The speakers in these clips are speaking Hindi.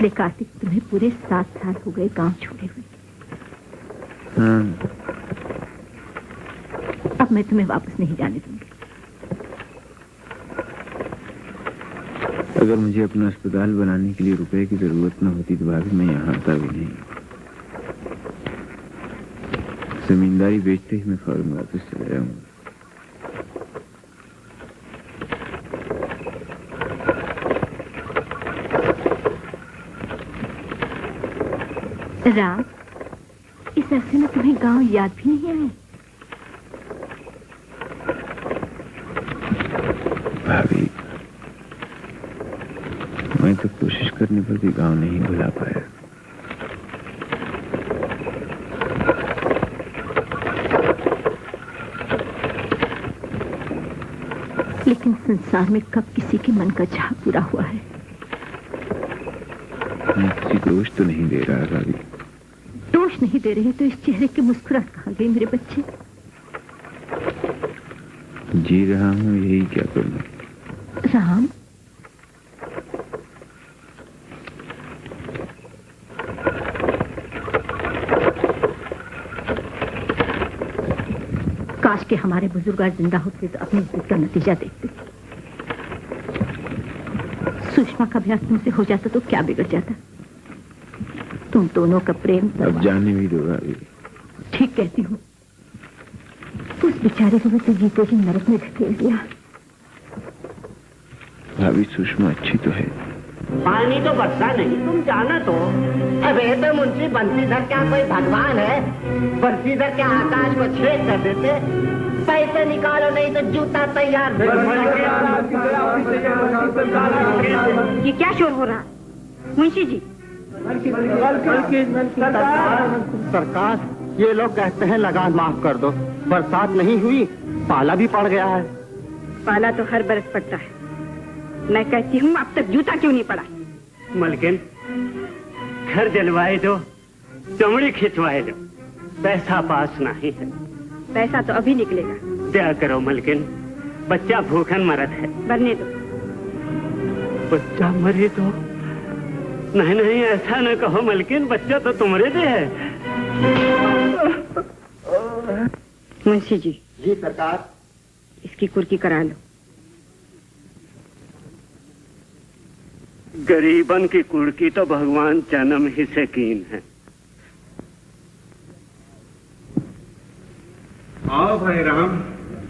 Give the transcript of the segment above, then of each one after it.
पिछले कार्तिक तुम्हें पूरे 7 साल हो गए गांव छोड़े हुए। हाँ। अब मैं तुम्हें वापस नहीं जाने दूंगी। अगर मुझे अपना अस्पताल बनाने के लिए रुपए की जरूरत न होती तो भाभी मैं यहाँ आता भी नहीं। जमींदारी बेचते ही मैं फौरन वापस चला जाऊंगा। राम, इस अरसे में तुम्हें गांव याद भी नहीं आए? भाभी, मैं तो कोशिश करने पर भी गांव नहीं भुला पाया। लेकिन संसार में कब किसी के मन का चाह पूरा हुआ है? मैं किसी दोष तो नहीं दे रहा भाभी। दोष नहीं दे रहे तो इस चेहरे की मुस्कुराहट कहाँ गई मेरे बच्चे? जी रहा हूँ, यही क्या करूँ। राम, काश के हमारे बुजुर्ग आज जिंदा होते तो अपनी जिद का नतीजा देखते। सुषमा का ब्याह तुमसे हो जाता तो क्या बिगड़ जाता? तुम दोनों का प्रेम अब जाने भी दो भाभी। ठीक कहती हूँ। उस बेचारे को भी तो जीते ही नरक में धकेल दिया। भाभी, सुषमा अच्छी तो है। पानी तो बरसा नहीं, तुम जाना तो। अबे तो मुंशी बंसीधर क्या कोई भगवान है? बंसीधर क्या आकाश को छेद कर देते? पैसे निकालो नहीं तो जूता तैयार। ये क्या शोर हो रहा? मुंशी जी। सरकार, ये लोग कहते हैं लगान माफ कर दो। बरसात नहीं हुई, पाला भी पड़ गया है। पाला तो हर बरस पड़ता है। मैं कहती हूँ अब तक जूता क्यों नहीं पड़ा? मलकिन, घर जलवाए दो, चमड़ी खिंचवाए दो, पैसा पास नहीं है। पैसा तो अभी निकलेगा। क्या करो मलकिन, बच्चा भूखन मरत है। मरने दो। बच्चा मरे तो? नहीं नहीं, ऐसा न कहो मलकिन, बच्चा तो तुम्हारे दे है। मुंशी जी। जी सरकार। इसकी कुर्की करा लो। गरीबन की कुड़की तो भगवान जन्म ही से कीन है। आओ भाई राम,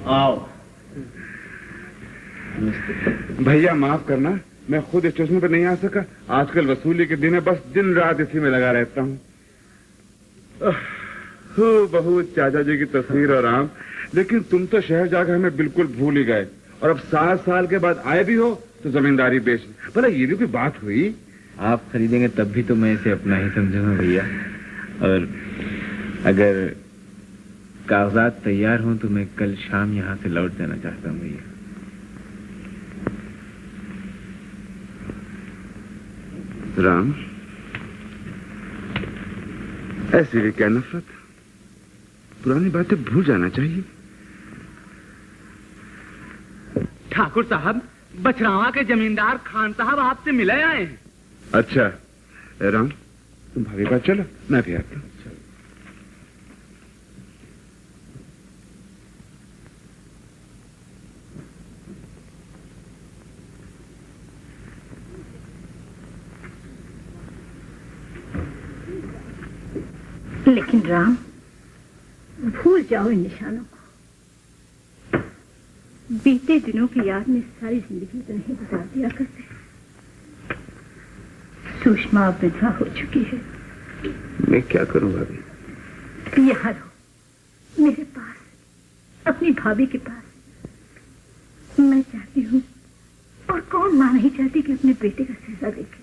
आओ। भैया माफ करना, मैं खुद स्टेशन पर नहीं आ सका। आजकल वसूली के दिन है, बस दिन रात इसी में लगा रहता हूँ। बहू, चाचा जी की तस्वीर और आम, लेकिन तुम तो शहर जाकर हमें बिल्कुल भूल ही गए। और अब 7 साल के बाद आए भी हो तो जमींदारी बेच। भला ये भी कोई बात हुई? आप खरीदेंगे तब भी तो मैं इसे अपना ही समझूंगा भैया। और अगर कागजात तैयार हों तो मैं कल शाम यहाँ से लौट जाना चाहता हूँ भैया। राम, ऐसी भी क्या नफरत? पुरानी बातें भूल जाना चाहिए। ठाकुर साहब, बछरावा के जमींदार खान साहब आपसे मिले आए हैं। अच्छा राम, तुम भाभी पास चलो, मैं भी आता हूँ। लेकिन राम, भूल जाओ इन निशानों को। बीते दिनों की याद में सारी जिंदगी तो नहीं गुजार दिया करते। सुषमा अब विधवा हो चुकी है। मैं क्या करूं भाभी? यहाँ रहो, मेरे पास, अपनी भाभी के पास। मैं चाहती हूँ, और कौन मां नहीं चाहती कि अपने बेटे का सहजा देखे।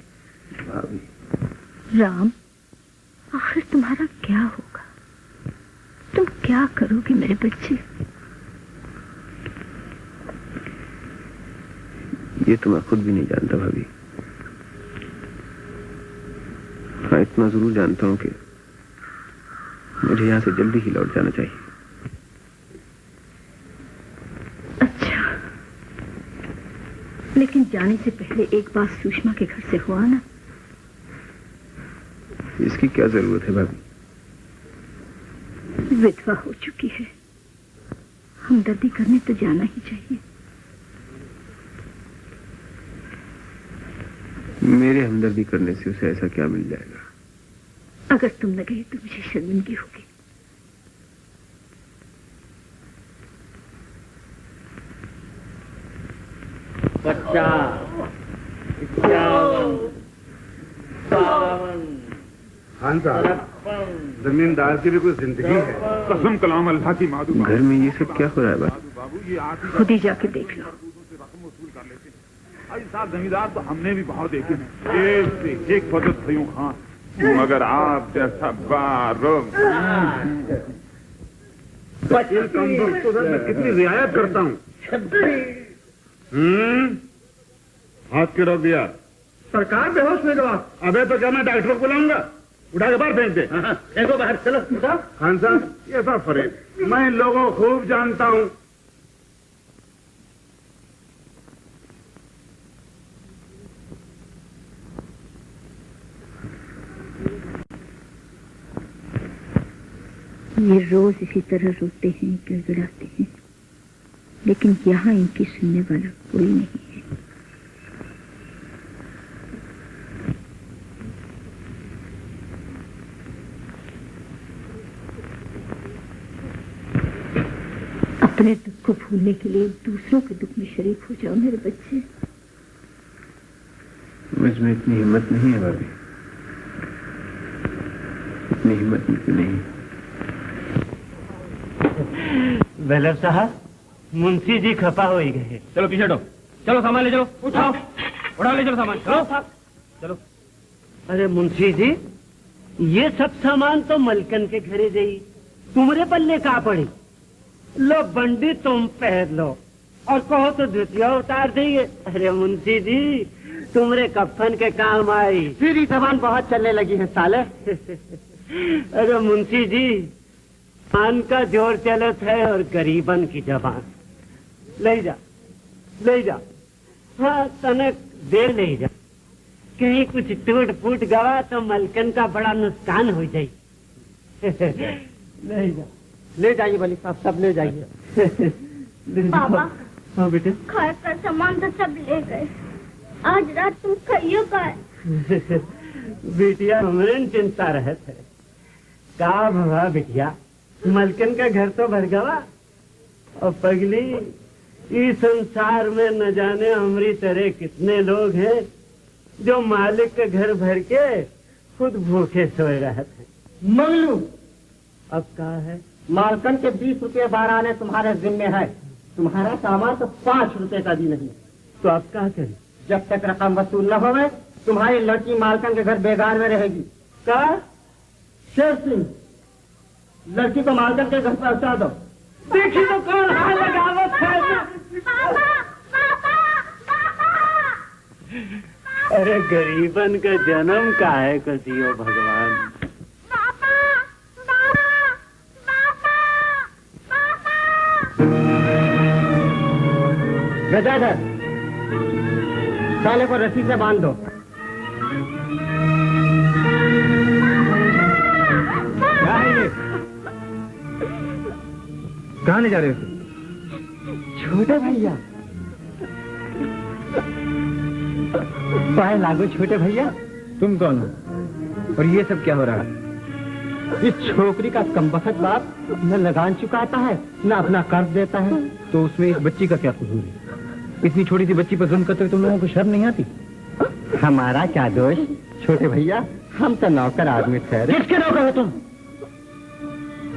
भाभी। राम, आखिर तुम्हारा क्या होगा? तुम क्या करोगे मेरे बच्चे? ये तो मैं खुद भी नहीं जानता भाभी। मैं इतना जरूर जानता हूँ कि मुझे यहाँ से जल्दी ही लौट जाना चाहिए। अच्छा, लेकिन जाने से पहले एक बात सुषमा के घर से हुआ ना। इसकी क्या जरूरत है भाभी? विधवा हो चुकी है, हमदर्दी करने तो जाना ही चाहिए। मेरे हमदर्दी करने से उसे ऐसा क्या मिल जाएगा? अगर तुम न गए तो मुझे शर्मिंदगी होगी। खान साहब, जमींदार की भी कोई जिंदगी है। कसम कलाम अल्लाह की मादू। घर में ये सब क्या हो रहा है बाबू? ये आप ही खुद ही जाके देख लो। रकम वसूल कर लेते हैं। अरे साहब, जमींदार तो हमने भी बहुत देखे हैं, एक से एक फजत थयूं खान, मगर आप जैसा बारो तो सर मैं कितनी रियायत करता हूँ। हाथ क्यों रोक दिया? सरकार बेहोश में गवा। अबे तो क्या मैं डॉक्टर को बुलाऊंगा? उठा के बाहर फेंक दे। देखो बाहर चलो। खान साहब, ये सब फरेब, मैं इन लोगों को खूब जानता हूँ। ये रोज इसी तरह रोते हैं, गिड़गिड़ाते हैं, लेकिन यहाँ इनकी सुनने वाला कोई नहीं है। अपने दुख को भूलने के लिए दूसरों के दुख में शरीक हो जाओ मेरे बच्चे। मुझ में इतनी हिम्मत नहीं है भाभी, इतनी हिम्मत मुझे नहीं। बेलर साहब, मुंशी जी खपा हो ही गए। चलो पीछे हटो, चलो सामान ले चलो, उठाओ, उठा ले चलो सामान, चलो चलो। अरे मुंशी जी, ये सब सामान तो मलकन के घरे गई, तुम्हारे पल्ले का पड़ी। लो बंडी तुम पहन लो, और कहो तो धुतिया उतार देंगे। अरे मुंशी जी, तुम्हारे कफन के काम आई। फिर ये जबान बहुत चलने लगी है साले। अरे मुंशी जी, पान का जोर चलत है और गरीबन की जबान। ले जा, ले जा, हाँ तनक देर ले जा, कहीं कुछ टूट फूट गवा तो मलकन का बड़ा नुकसान हो जाए। ले जा, ले जाइए वली साहब, सब ले जाइए। पापा, हाँ बेटे। घर का सामान तो सब ले गए, आज रात तुम खाइयो का है? बिटिया हमरे चिंता रहत है। का भवा बिटिया, मलकन का घर तो भर गवा, और पगली इस संसार में न जाने हमारी तरह कितने लोग हैं जो मालिक के घर भर के खुद भूखे सोए रहते हैं। मंगलू, अब का है? मालकन के 20 रुपये बाराने तुम्हारे जिम्मे है, तुम्हारा सामान तो 5 रुपए का भी नहीं। तो अब क्या करें? जब तक रकम वसूल न होवे, तुम्हारी लड़की मालकन के घर बेगार में रहेगी। का शेर सिंह, लड़की को मालकन के घर पहुंचा दो। देखी तो कौन हाल लगावत है। पापा, पापा, पापा। अरे गरीबन का जन्म का है को दियो भगवान। पापा, पापा, पापा, पापा। गदाधर, साले को रस्सी से बांध दो। क्या है ये? कहाँ ले जा रहे हो? छोटे भैया, पाए लागो छोटे भैया। तुम कौन हो और ये सब क्या हो रहा है? इस छोकरी का कमबख्त बाप न लगान चुकाता है, न अपना कर्ज देता है। तो उसमें इस बच्ची का क्या कसूर है? इतनी छोटी सी बच्ची पर जुल्म करते हुए तुम लोगों को शर्म नहीं आती? हमारा क्या दोष छोटे भैया, हम तो नौकर आदमी ठहरे। किसके नौकर हो तुम?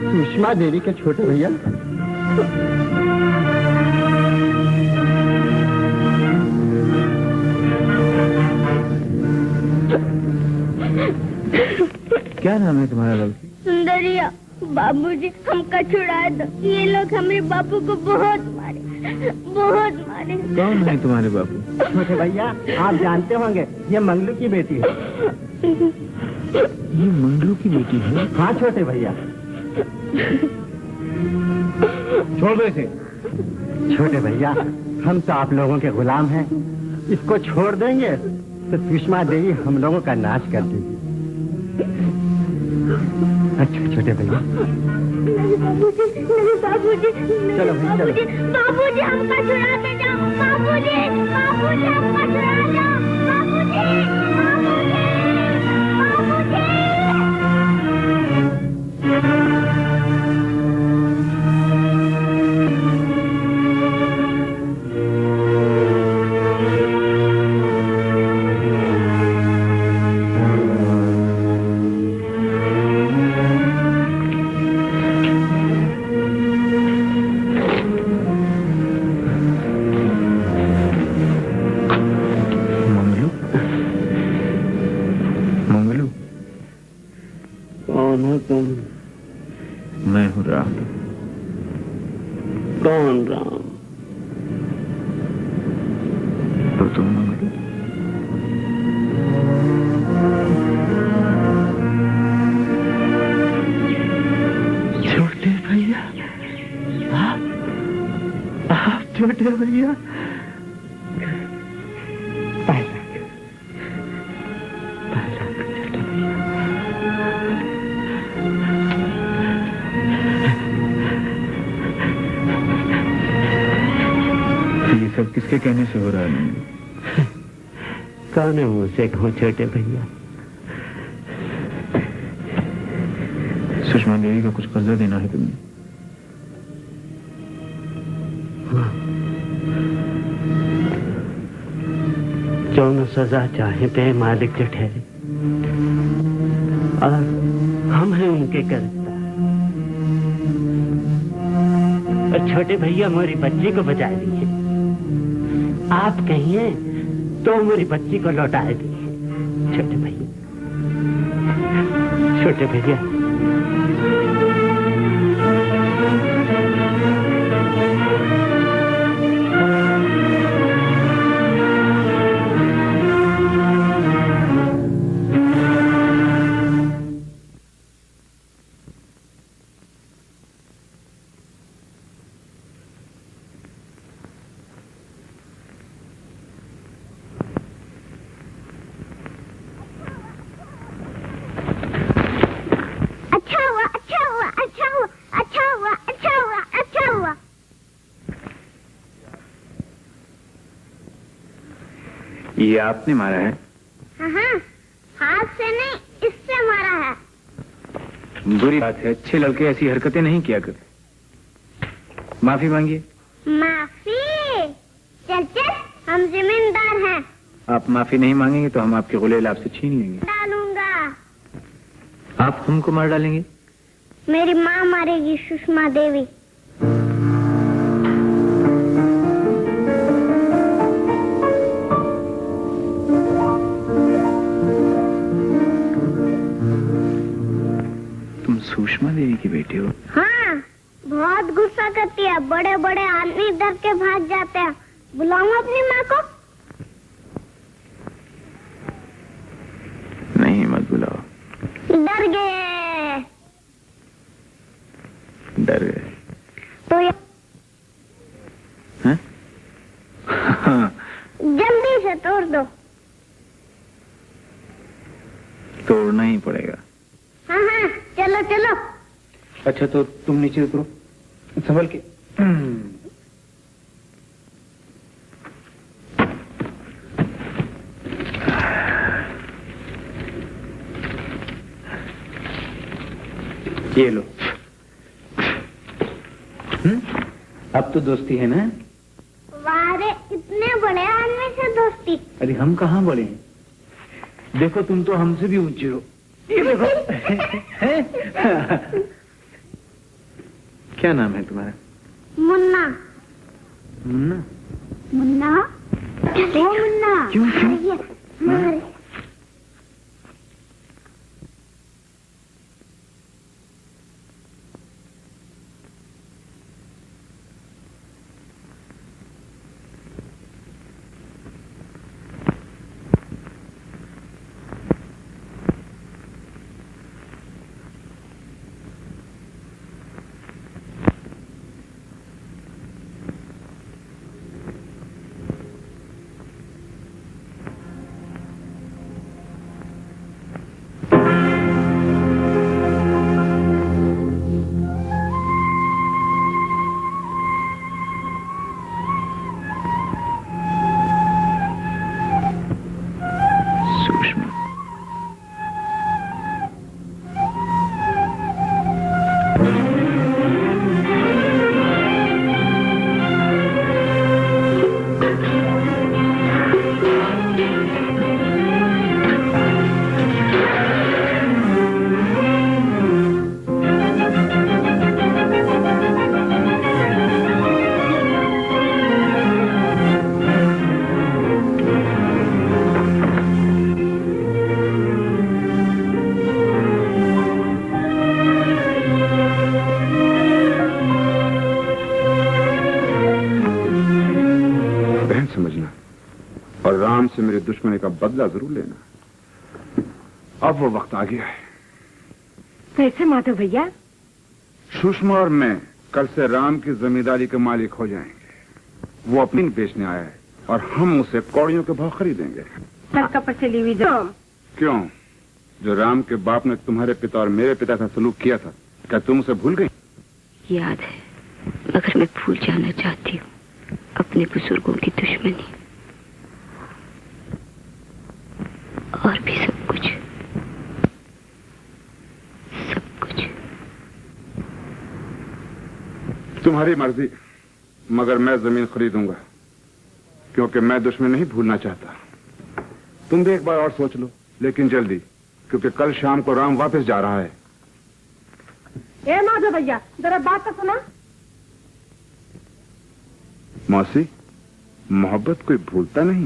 सुषमा देवी के छोटे भैया। क्या नाम है तुम्हारा लड़की? सुंदरिया, बाबूजी हमका छुड़ा दो, ये लोग हमारे बापू को बहुत मारे, बहुत मारे। कौन है तुम्हारे बापू? छोटे भैया, आप जानते होंगे, ये मंगलू की बेटी है। ये मंगलू की बेटी है? हाँ छोटे भैया। छोड़ दो इसे। छोटे भैया, हम तो आप लोगों के गुलाम हैं, इसको छोड़ देंगे तो सुषमा देवी हम लोगों का नाश कर देगी। अच्छा छोटे भैया, नहीं बाबूजी, नहीं बाबूजी, चलो भाई, चलो। बाबूजी हमका छुड़ा के जाओ, बाबूजी, बाबूजी हमका छुड़ा जाओ, बाबूजी, बाबूजी, कौन हो तुम? मैं हूँ राम। कौन राम? तो तुम मंगलू? छोटे भैया, आप छोटे भैया। ये सब किसके कहने से हो रहा है? कौन है मुझसे कहूँ छोटे भैया? सुषमा देवी का कुछ कर्जा देना है तुम्हें। जो न सजा चाहे पे मालिक जो ठहरे, और हम हैं उनके कर्जदार। और छोटे भैया मेरी बच्ची को बचा दिए, आप कहिए तो मेरी बच्ची को लौटा दिए। छोटे भैया, छोटे भैया, ये आपने मारा है? हाँ, हाथ से नहीं, इससे मारा है। बुरी बात है, अच्छे लड़के ऐसी हरकतें नहीं किया करते। माफी मांगिए। माफी? चल चल, हम जिम्मेदार हैं। आप माफी नहीं मांगेंगे तो हम आपके गुलेल आपसे छीन लेंगे। डालूंगा। आप हमको मार डालेंगे? मेरी माँ मारेगी, सुषमा देवी। सुषमा देवी की बेटी हो? हाँ, बहुत गुस्सा करती है। बड़े बड़े आदमी डर के भाग जाते हैं। बुलाऊं अपनी माँ को? नहीं, मत बुलाओ। डर गए। डर गए तो ये हैं? जल्दी से तोड़ दो। तोड़ना ही पड़ेगा। हाँ हाँ, चलो चलो। अच्छा तो तुम नीचे उतरो, संभल के। ये लो। अब तो दोस्ती है ना? वारे, इतने बड़े आदमी से दोस्ती? अरे हम कहाँ बड़े हैं, देखो तुम तो हमसे भी ऊंचे हो। ये देखो। क्या नाम है तुम्हारा? मुन्ना। मुन्ना? मुन्ना? ओ मुन्ना। क्यों क्यों? मारे। दुश्मनी का बदला जरूर लेना। अब वो वक्त आ गया है। कैसे माधव भैया? सुषमा और मैं कल से राम की जमींदारी के मालिक हो जाएंगे। वो अपनी बेचने आया है और हम उसे कौड़ियों के भाव खरीदेंगे। पर चली हुई क्यों? जो राम के बाप ने तुम्हारे पिता और मेरे पिता का सलूक किया था, क्या तुम उसे भूल गई? याद है, मगर मैं भूल जाना चाहती हूँ अपने बुजुर्गों की दुश्मनी और भी सब कुछ। तुम्हारी मर्जी, मगर मैं जमीन खरीदूंगा, क्योंकि मैं दुश्मन नहीं भूलना चाहता। तुम भी एक बार और सोच लो, लेकिन जल्दी, क्योंकि कल शाम को राम वापस जा रहा है। ए माधव भैया, जरा बात तो सुना। मौसी, मोहब्बत कोई भूलता नहीं।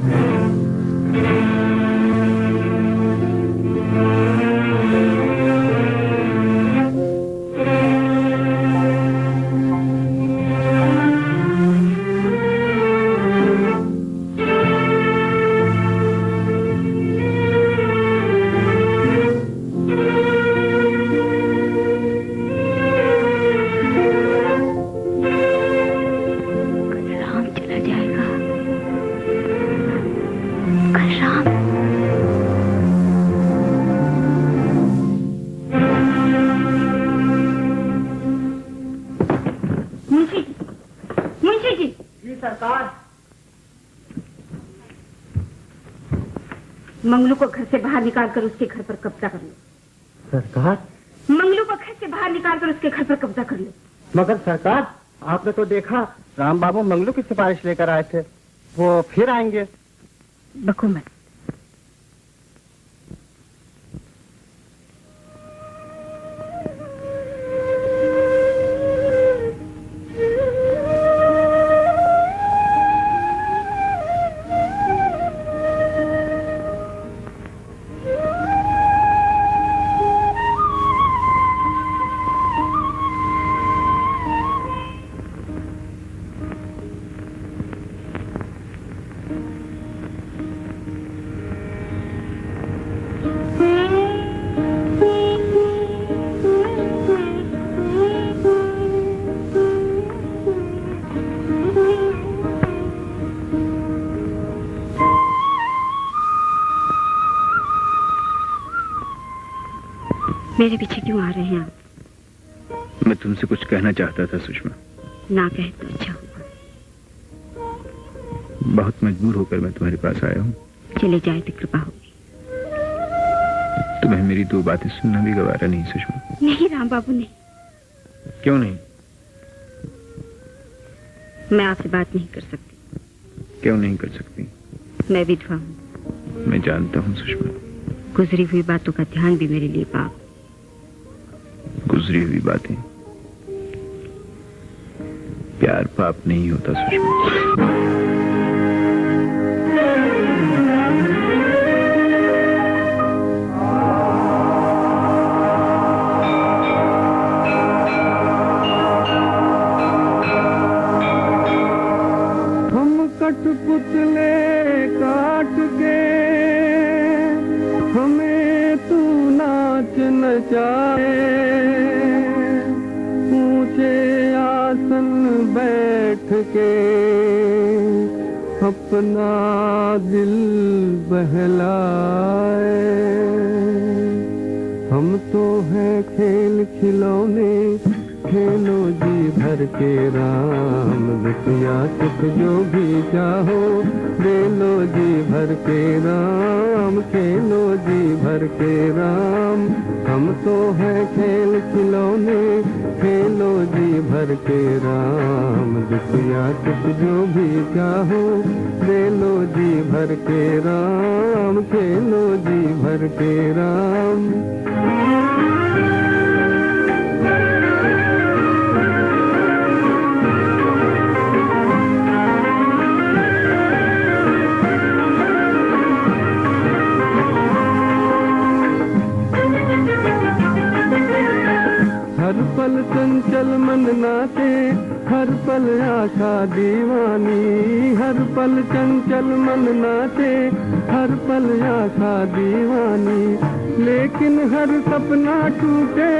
मंगलू को घर से बाहर निकाल कर उसके घर पर कब्जा कर लो। सरकार? मंगलू को घर से बाहर निकाल कर उसके घर पर कब्जा कर लो। मगर सरकार, आपने तो देखा राम बाबू मंगलू की सिफारिश लेकर आए थे, वो फिर आएंगे। बको मत। मेरे पीछे क्यों आ रहे हैं आप? मैं तुमसे कुछ कहना चाहता था सुषमा। ना कहे तो अच्छा होगा। बहुत मजबूर होकर मैं तुम्हारे पास आया हूँ। चले जाए तो कृपा होगी। तुम्हें मेरी दो बातें सुनना भी गवारा नहीं सुषमा। नहीं राम बाबू नहीं। क्यों नहीं? मैं आपसे बात नहीं कर सकती। क्यों नहीं कर सकती? मैं विधवा हूँ। मैं जानता हूँ सुषमा। गुजरी हुई बातों का ध्यान भी मेरे लिए पाप। गुजरी हुई बातें, प्यार पाप नहीं होता सुषमा। हम कठपुतले काट के हमें तू नाच नचाए, ऊंचे आसन बैठ के अपना दिल बहलाए। हम तो हैं खेल खिलौने, खेलो जी भर के राम, दुखिया सुख जो भी चाहो दे लो जी भर के राम, खेलो जी भर के राम। हम तो हैं खेल खिलौने, खेलो जी भर के राम, दुखिया सुख जो भी चाहो दे लो जी भर के राम, खेलो जी भर के राम। हर पल चंचल मन नाचे, हर पल आशा दीवानी। हर पल चंचल मन नाचे, हर पल आशा दीवानी। लेकिन हर सपना टूटे,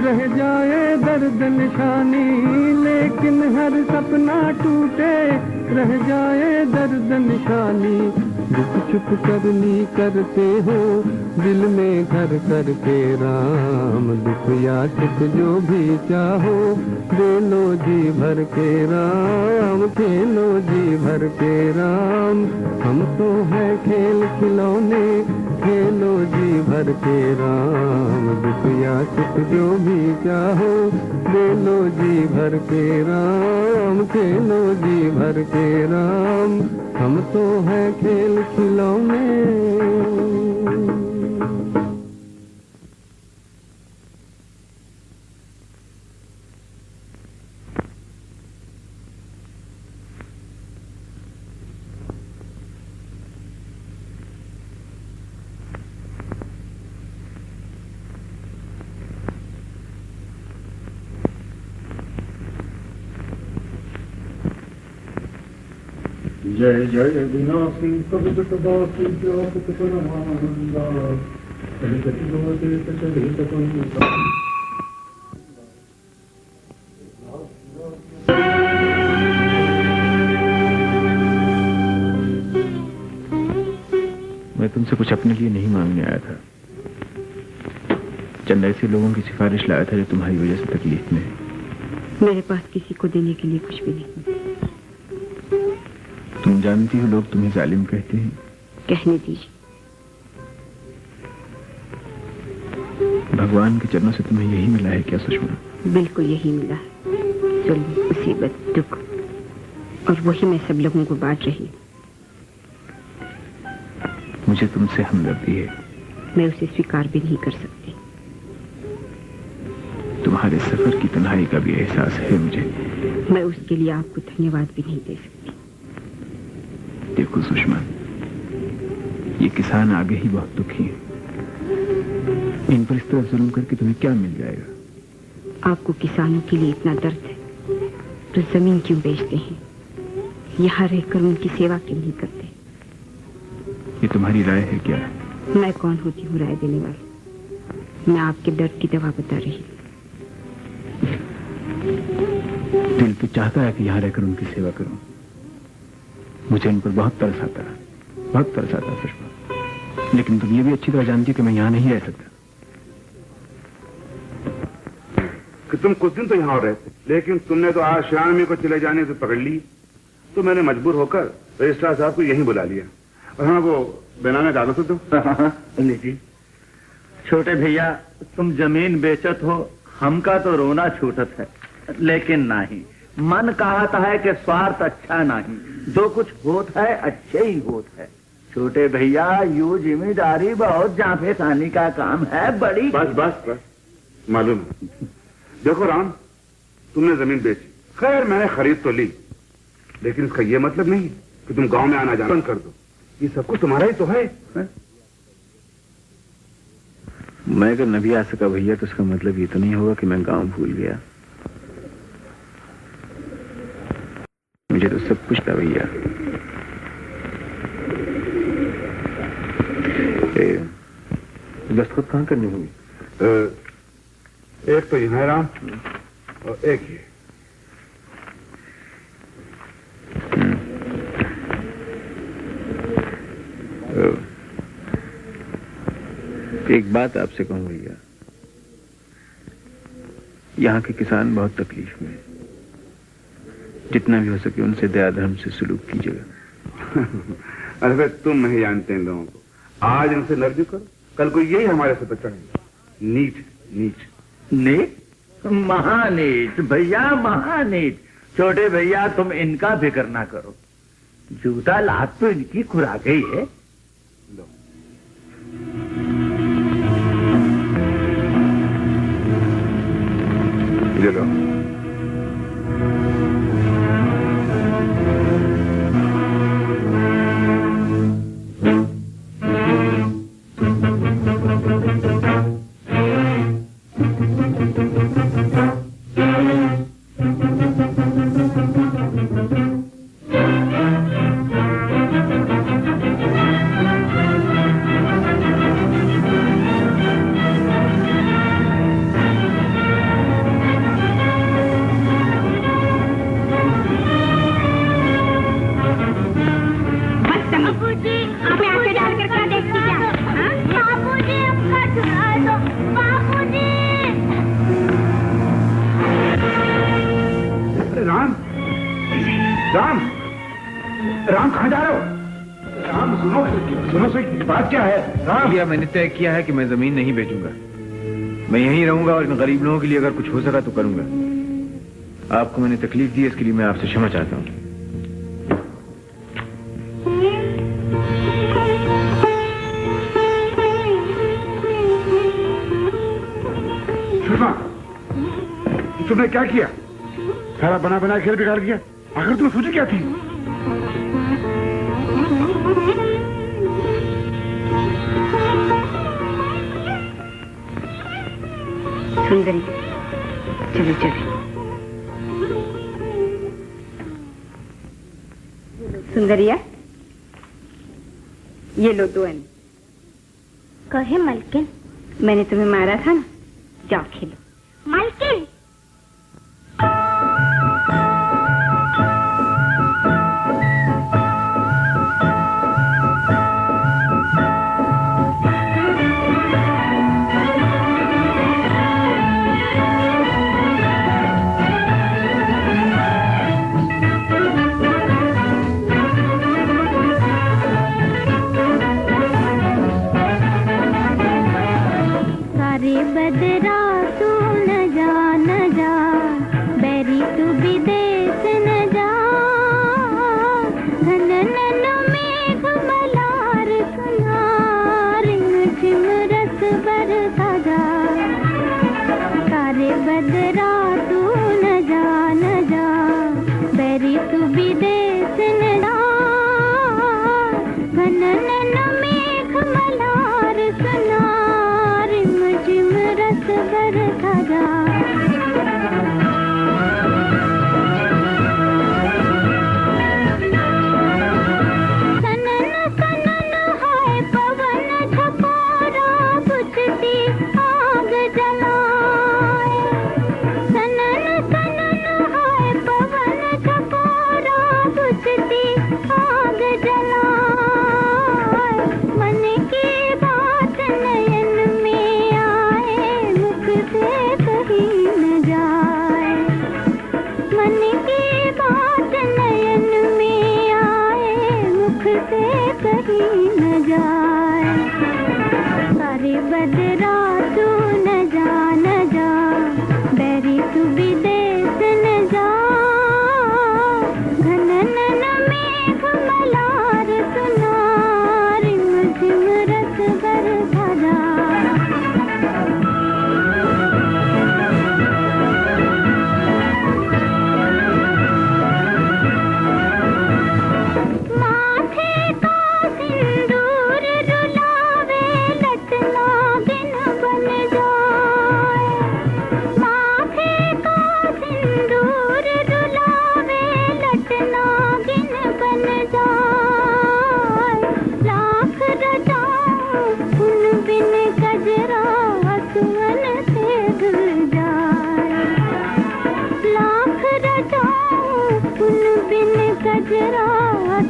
रह जाए दर्द निशानी। लेकिन हर सपना टूटे, रह जाए दर्द निशानी। दुख छुप करनी करते हो दिल में घर करके राम। दुख या सुख जो भी चाहो, दे लो जी भर के राम। खेलो जी भर के राम। हम तो है खेल खिलौने, खेलो जी भर के राम। दुख या सुख जो भी चाहो, दे लो जी भर के राम। खेलो जी भर के राम। हम तो है खेल खिलौने। जय जय विनाशी कवित बासी व्यापक परमानंदा। चलित गोदेत चलित पंडिता। मैं तुमसे कुछ अपने लिए नहीं मांगने आया था। चंद ऐसे लोगों की सिफारिश लाया था जो तुम्हारी वजह से तकलीफ में है। मेरे पास किसी को देने के लिए कुछ भी नहीं। तुम जानती हो लोग तुम्हें जालिम कहते हैं। कहने दीजिए। भगवान के चरणों से तुम्हें यही मिला है क्या सुषमा? बिल्कुल यही मिला है। जुल्म, मुसीबत, दुख, और वही मैं सब लोगों को बांट रही हूँ। मुझे तुमसे हमदर्दी है। मैं उसे स्वीकार भी नहीं कर सकती। तुम्हारे सफर की तन्हाई का भी एहसास है मुझे। मैं उसके लिए आपको धन्यवाद भी नहीं दे सकती। देखो सुषमा, ये किसान आगे ही बहुत दुखी हैं। इन पर इस तरह जुल्म करके तुम्हें क्या मिल जाएगा? आपको किसानों के लिए इतना दर्द है तो जमीन क्यों बेचते हैं? यहाँ रहकर उनकी सेवा क्यों नहीं करते? ये तुम्हारी राय है क्या? मैं कौन होती हूँ राय देने वाली? मैं आपके दर्द की दवा बता रही हूँ। दिल तो चाहता है कि यहाँ रहकर उनकी सेवा करूं। मुझे इन पर बहुत तरस आता है, बहुत तरस आता है सुषमा। लेकिन तुम ये भी अच्छी तरह जानती हो कि मैं यहाँ नहीं रह सकता। कि तुम कुछ दिन तो यहाँ रहे थे, लेकिन तुमने तो आज श्यामी को चले जाने से पकड़ ली, तो मैंने मजबूर होकर रजिस्ट्रार साहब को यहीं बुला लिया। और हाँ, वो बेनामे कागज दो। लीजिए। छोटे भैया, तुम जमीन बेचत हो, हमका तो रोना छूटत है, लेकिन नहीं। मन कहता है कि स्वार्थ अच्छा नहीं, जो कुछ होता है अच्छे ही होता है। छोटे भैया, यू जिम्मेदारी बहुत जाफेसानी का काम है, बड़ी। बस बस बस, मालूम है। देखो राम, तुमने जमीन बेची, खैर मैंने खरीद तो ली, लेकिन इसका यह मतलब नहीं कि तुम गांव में आना जाना बंद कर दो। ये सब कुछ तुम्हारा ही तो है? मैं अगर न भी आ सका भैया, तो उसका मतलब ये तो नहीं होगा कि मैं गांव भूल गया। मुझे तो सब कुछ था भैया। दस्तखत कहाँ करनी होगी? एक तो यहाँ है राम, और एक ये। एक बात आपसे कहूं भैया, यहाँ के किसान बहुत तकलीफ में हैं। जितना भी हो सके उनसे दया धर्म से सलूक कीजिएगा। अरे भाई, तुम नहीं जानते इन लोगों को। आज इनसे नर्ज करो, कल को यही हमारे से चढ़ेंगे। नीच नीच नीच, महानीच भैया, महानीच। छोटे भैया, तुम इनका फिक्र ना करो। जूता लात तो इनकी खुराक ही है। ये लो। राम, राम कहाँ जा रहे हो? राम सुनो, सुनो सही, बात क्या है? राम, भैया मैंने तय किया है कि मैं जमीन नहीं बेचूंगा। मैं यहीं रहूंगा और इन गरीब लोगों के लिए अगर कुछ हो सका तो करूंगा। आपको मैंने तकलीफ दी, इसके लिए मैं आपसे क्षमा चाहता हूँ। सुषमा, तुमने क्या किया? सारा बना बना खेल बिगाड़ दिया। आखिर तुम्हें सोची क्या थी? सुंदरी, चलो चलो। सुंदरिया, ये लो 2 आने। कहे मलकिन? मैंने तुम्हें मारा था ना, जाओ खेलो। मलकिन, बदरा तू न जा, बैरी तू विदेश न जा, घनन मेघ मलार सुना, रिम झिम रस बरसा जा। तारे बदरा तू न जा, बैरी तू विदेश न जा, घनन मेघ मलार सुना, रस बरसा जा। सनन सनन हाय पवन झकोरा, बुझती आग जलाए। सनन सनन हाय पवन झकोरा, बुझती आग जलाए। मन की बात नयन में आए, मुख से कहीं न जाए। मन की बात नयन में आए, मुख से कहीं न जाए। सारे बदरा तू न जा, बैरी तू विदेश न जा, घनन मेघ मलार सुना, रिम झिम रस बरसा जा। माथे का सिंदूर रुलावे, लटना गिन बन जाए। माथे का सिंदूर रुलावे, लटना गिन बन जाए। लाख रजाऊं उन बिन कजरा, सुअन से धुल जाए। लाख रजाऊं उन बिन कजरा,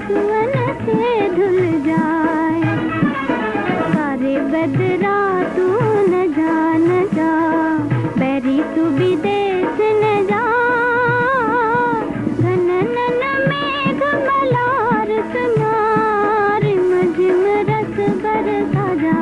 सुअन से धुल जाए। सारे बदरा तू न जा, बैरी तू विदेश न जा, घनन मेघ मलार सुना, रिम झिम रस बरसा जा।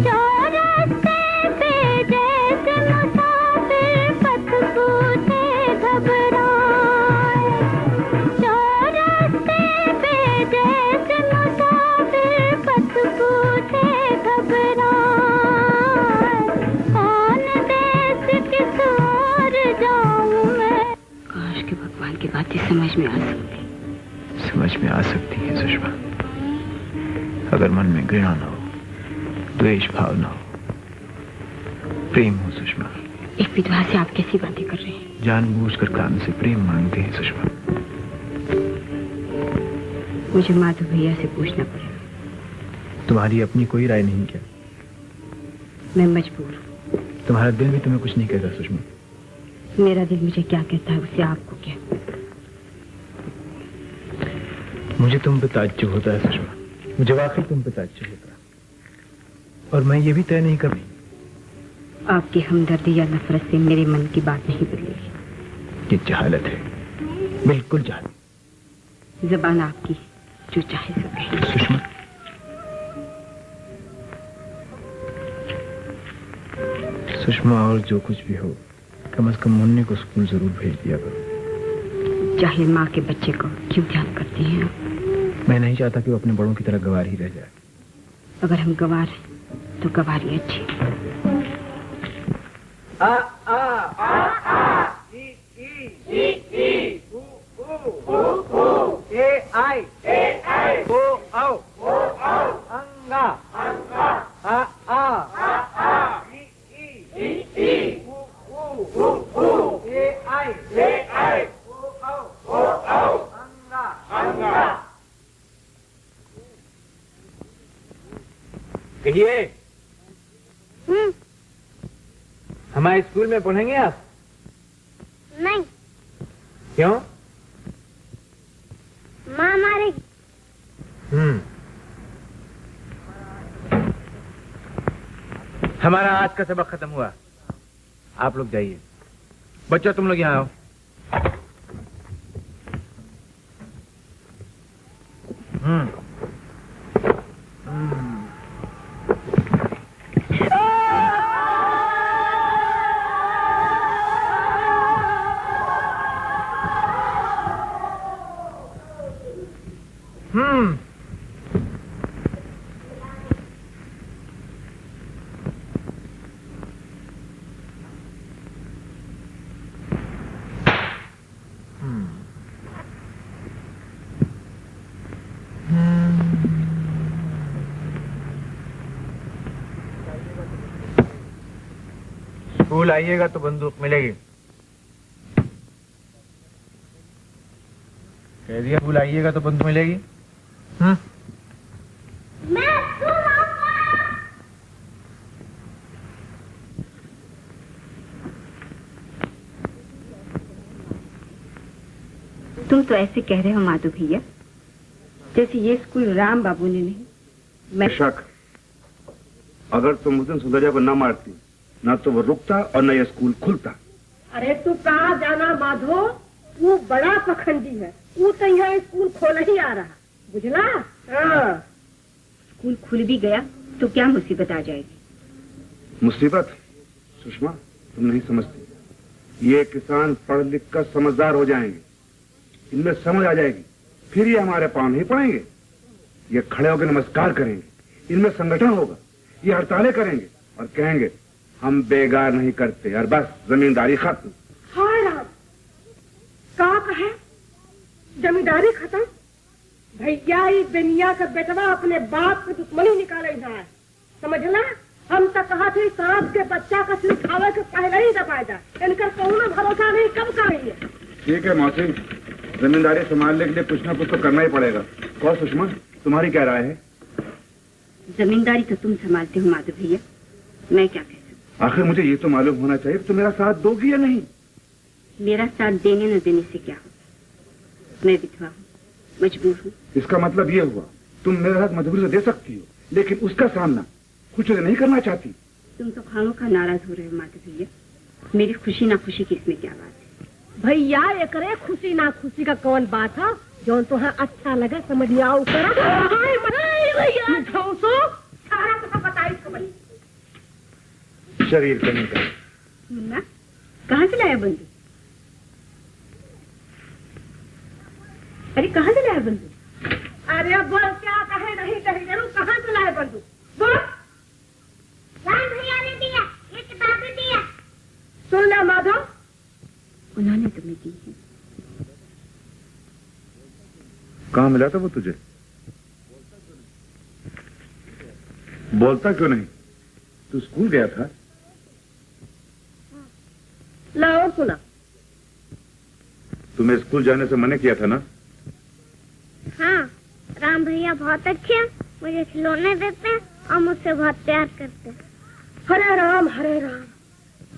चौरस्ते पे जैसे मुसाफिर पथ पूछे घबराए। चौरस्ते पे जैसे मुसाफिर पथ पूछे घबराए। कौन देश किस ओर जाऊं मैं? काश के भगवान की बातें समझ में आ सकती। समझ में आ सकती है सुषमा, अगर मन में घृणा न हो, द्वेष भाव न हो, प्रेम हो सुषमा। एक विधवा से आप कैसी बातें कर रहे हैं? जानबूझकर कान से प्रेम मांगते हैं सुषमा। मुझे माधव भैया से पूछना पड़ेगा। तुम्हारी अपनी कोई राय नहीं क्या? मैं मजबूर हूँ। तुम्हारा दिल भी तुम्हें कुछ नहीं कहता सुषमा। मेरा दिल मुझे क्या कहता है उससे आपको क्या? मुझे तुम पे ताज्जुब होता है सुषमा, मुझे वाकई तुम पे ताज्जुब होता है। और मैं ये भी तय नहीं कर रही। आपकी हमदर्दी या नफरत से मेरे मन की बात नहीं बदलेगी। ये जहालत है, बिल्कुल जहालत। जबान आपकी, जो चाहे सो कहे। सुषमा, सुषमा, और जो कुछ भी हो, कम से कम मुन्ने को स्कूल जरूर भेज दिया करो। जाहिर माँ के बच्चे को क्यों ध्यान करती हैं आप? मैं नहीं चाहता कि वो अपने बड़ों की तरह गवार ही रह जाए। अगर हम गवार हैं तो गवार ही अच्छी। आ आ आ आ ई ई ई उ उ ए आई ओ औ अंगा आ आ ई ई उ ए आई ओ औ अंगा। कहिए, हमारे स्कूल में पढ़ेंगे आप? नहीं। क्यों? माँ मारेगी। हमारा आज का सबक खत्म हुआ, आप लोग जाइए। बच्चों, तुम लोग यहाँ आओ। स्कूल आइएगा तो बंदूक मिलेगी। कह दिया, स्कूल आइएगा तो बंदूक मिलेगी। तुम तो ऐसे कह रहे हो माधु भैया जैसे ये स्कूल राम बाबू ने नहीं। मैं शक, अगर तुम उस दिन सुंदरिया को न मारती, ना तो वो रुकता और न ये स्कूल खुलता। अरे तू कहाँ जाना माधो, वो बड़ा पखंडी है। वो तो यहाँ स्कूल खोल ही आ रहा, बुझला? स्कूल खुल भी गया तो क्या मुसीबत आ जाएगी? मुसीबत? सुषमा, तुम नहीं समझती। ये किसान पढ़ लिख कर समझदार हो जाएंगे, इनमें समझ आ जाएगी, फिर ये हमारे पांव नहीं पड़ेंगे। ये खड़े होकर नमस्कार करेंगे, इनमें संगठन होगा, ये हड़तालें करेंगे और कहेंगे हम बेगार नहीं करते और बस जमींदारी खत्म। हाय राम, का कहे जमींदारी खत्म? भैया ये दुनिया का बेटवा अपने बाप की दुश्मनी निकाले जाए, समझला? हम तो कहा थे सांप के बच्चा का सिर खावे के पहले ही दबाए जाए। इनका कौनो भरोसा नहीं, कब करेंगे? ठीक है मौसी, जमींदारी संभालने के लिए कुछ ना कुछ तो करना ही पड़ेगा। और सुषमा, तुम्हारी क्या राय है? जमींदारी तो तुम संभालते हो माधु भैया, मैं क्या कह सकती? आखिर मुझे ये तो मालूम होना चाहिए कि तुम मेरा साथ दोगी या नहीं। मेरा साथ देने न देने से क्या हो, मैं विधवा हूँ, मजबूर हूँ। इसका मतलब ये हुआ तुम मेरे साथ मजबूरी से दे सकती हो, लेकिन उसका सामना कुछ नहीं करना चाहती। तुम तो खानों का नाराज हो रहे हो माधु भैया। मेरी खुशी ना खुशी की इसमें क्या बात है? भैया ये करे खुशी ना खुशी का कौन बात है? जो तो हाँ अच्छा लगा समझ आओ शरीर कहीं का। मुन्ना, कहाँ से लाया बंदूक? अरे कहाँ से लाया बंदूक? अरे बोल, क्या कहे नहीं कहे जरूर, कहाँ से लाए बंदूक? बोल। राम भैया ने दिया, ये किताबें दिया। सुन ले माधव, उन्होंने तुम्हें दी है। कहाँ मिला था वो तुझे? बोलता क्यों नहीं? तू स्कूल गया था? लाओ सुना। तुम्हें स्कूल जाने से मना किया था ना? हाँ, राम भैया बहुत अच्छे हैं, मुझे खिलौने देते हैं और मुझसे बहुत प्यार करते हैं। हरे राम हरे राम।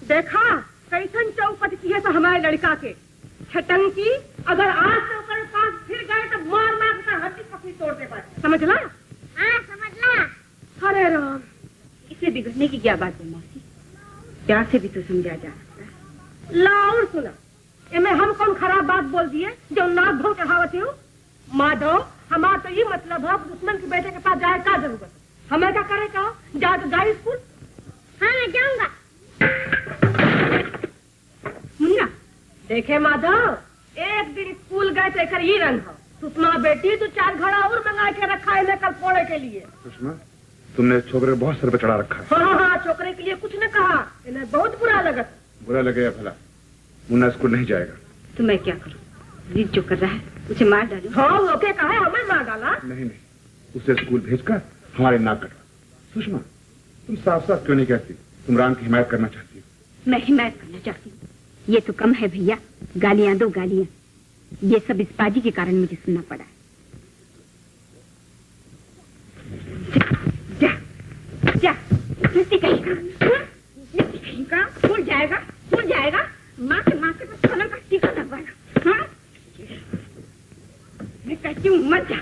देखा कैसन चौपट की है तो हमारे लड़का के छटंकी। अगर आज से ऊपर पास फिर गए तो मार मार कर हड्डी पसली तोड़ दे पाए, समझला? हाँ समझला। हरे राम। समझने की क्या बात है मौसी? प्यार से भी तो समझा जा सकता है। ला और सुना, इनमें हम कौन खराब बात बोल दिए जो नाक धो चढ़ावती हूँ? माधव, हमारा तो ये मतलब है दुश्मन के बेटे के पास जाए का जरूरत? हमें क्या करे कहो? जा तो जाए स्कूल। हाँ मैं जाऊंगा। मुन्ना देखे माधव, एक दिन स्कूल गए थे कर ही रंग हो। सुषमा बेटी तू 4 घड़ा और मंगा के रखा है मैं कल फोड़े के लिए। सुषमा, तुमने छोकरे को बहुत सर पे चढ़ा रखा है। हाँ, छोकरे के लिए कुछ न कहा, इन्हें बहुत बुरा लगा। बुरा लगे या भला, मुन्ना स्कूल नहीं जाएगा। तो मैं क्या करूं? जिद जो कर रहा है उसे मार डालूं? हाँ, लोके कहा है हमें मार डाला। नहीं, उसे स्कूल भेजकर हमारे नाक कटवा। सुषमा, तुम साफ साफ क्यों नहीं कहती तुम राम की हिमायत करना चाहती हो? मैं हिमायत करना चाहती हूँ? ये तो कम है भैया, गालियां दो गालियां। ये सब इस बाजी के कारण मुझे सुनना पड़ा है। जा, जा, मिस्टी कहीं का भूल जाएगा। माँ के पास खाना का टीका लगवाना। हाँ? मैं कहती हूँ मत जा,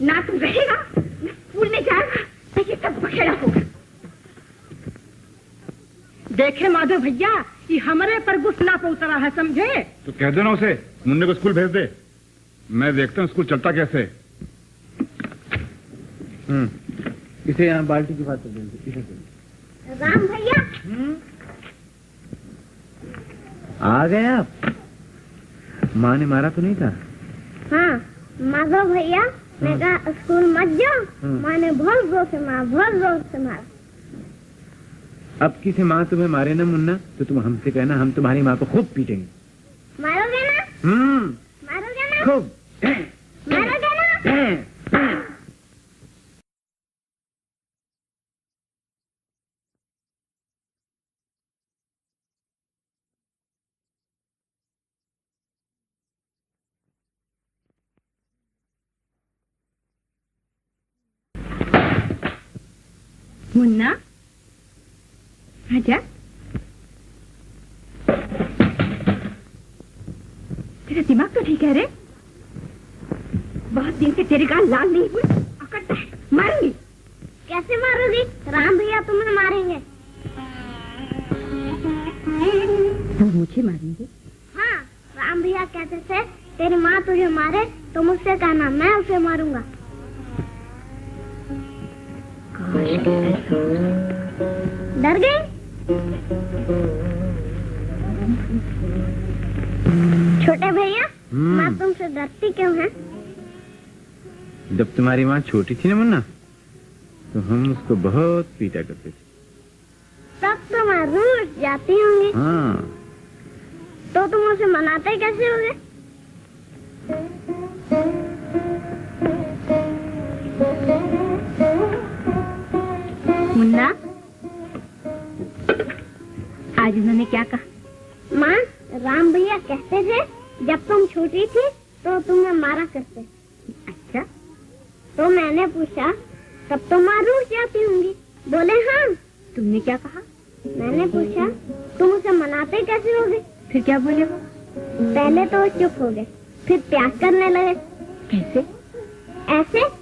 ना तू रहेगा ना स्कूल में जाएगा, तो ये सब बखेड़ा होगा। देखे माधव भैया, ये हमारे पर गुस्सा पे उतरा है, समझे? तो कह दो ना उसे मुन्ने को स्कूल भेज दे। मैं देखता हूँ स्कूल चलता कैसे। इसे यहाँ बाल्टी की बात कर। राम भैया आ गए आप? माँ ने मारा तो नहीं था? हाँ, माधव भैया मैं कहा स्कूल मत जाओ। माँ ने बहुत जोर से मारा। अब किसी माँ तुम्हें मारे ना मुन्ना, तो तुम हमसे कहना, हम तुम्हारी माँ को खूब पीटेंगे। मारोगे ना? खूब मारोगे ना? मुन्ना, आजा। तेरा दिमाग तो ठीक है रे? बहुत दिन से तेरी गाल लाल नहीं हुई, अकड़ता है, मारूंगी। कैसे मारोगी? राम भैया तुम्हें मारेंगे। वो मुझे मारेंगे? हाँ, राम भैया कहते थे तेरी माँ तुझे मारे तो मुझसे कहना, मैं उसे मारूंगा। डर गई? छोटे भैया, माँ तुमसे डरती क्यों है? जब तुम्हारी माँ छोटी थी ना मुन्ना, तो हम उसको बहुत पीटा करते थे। तब तो मैं रूठ जाती होंगी। हाँ। तो तुम उसे मनाते कैसे होगे? मुन्ना, आज उन्होंने क्या कहा? माँ, राम भैया कहते थे जब तुम छोटी थी तो तुम्हें मारा करते। अच्छा, तो मैंने पूछा तब तो माँ रूठ जाती होंगी। बोले हाँ। तुमने क्या कहा? मैंने पूछा तुम उसे मनाते कैसे होगे? फिर क्या बोले वो? पहले तो वो चुप हो गए, फिर प्यार करने लगे। कैसे? ऐसे।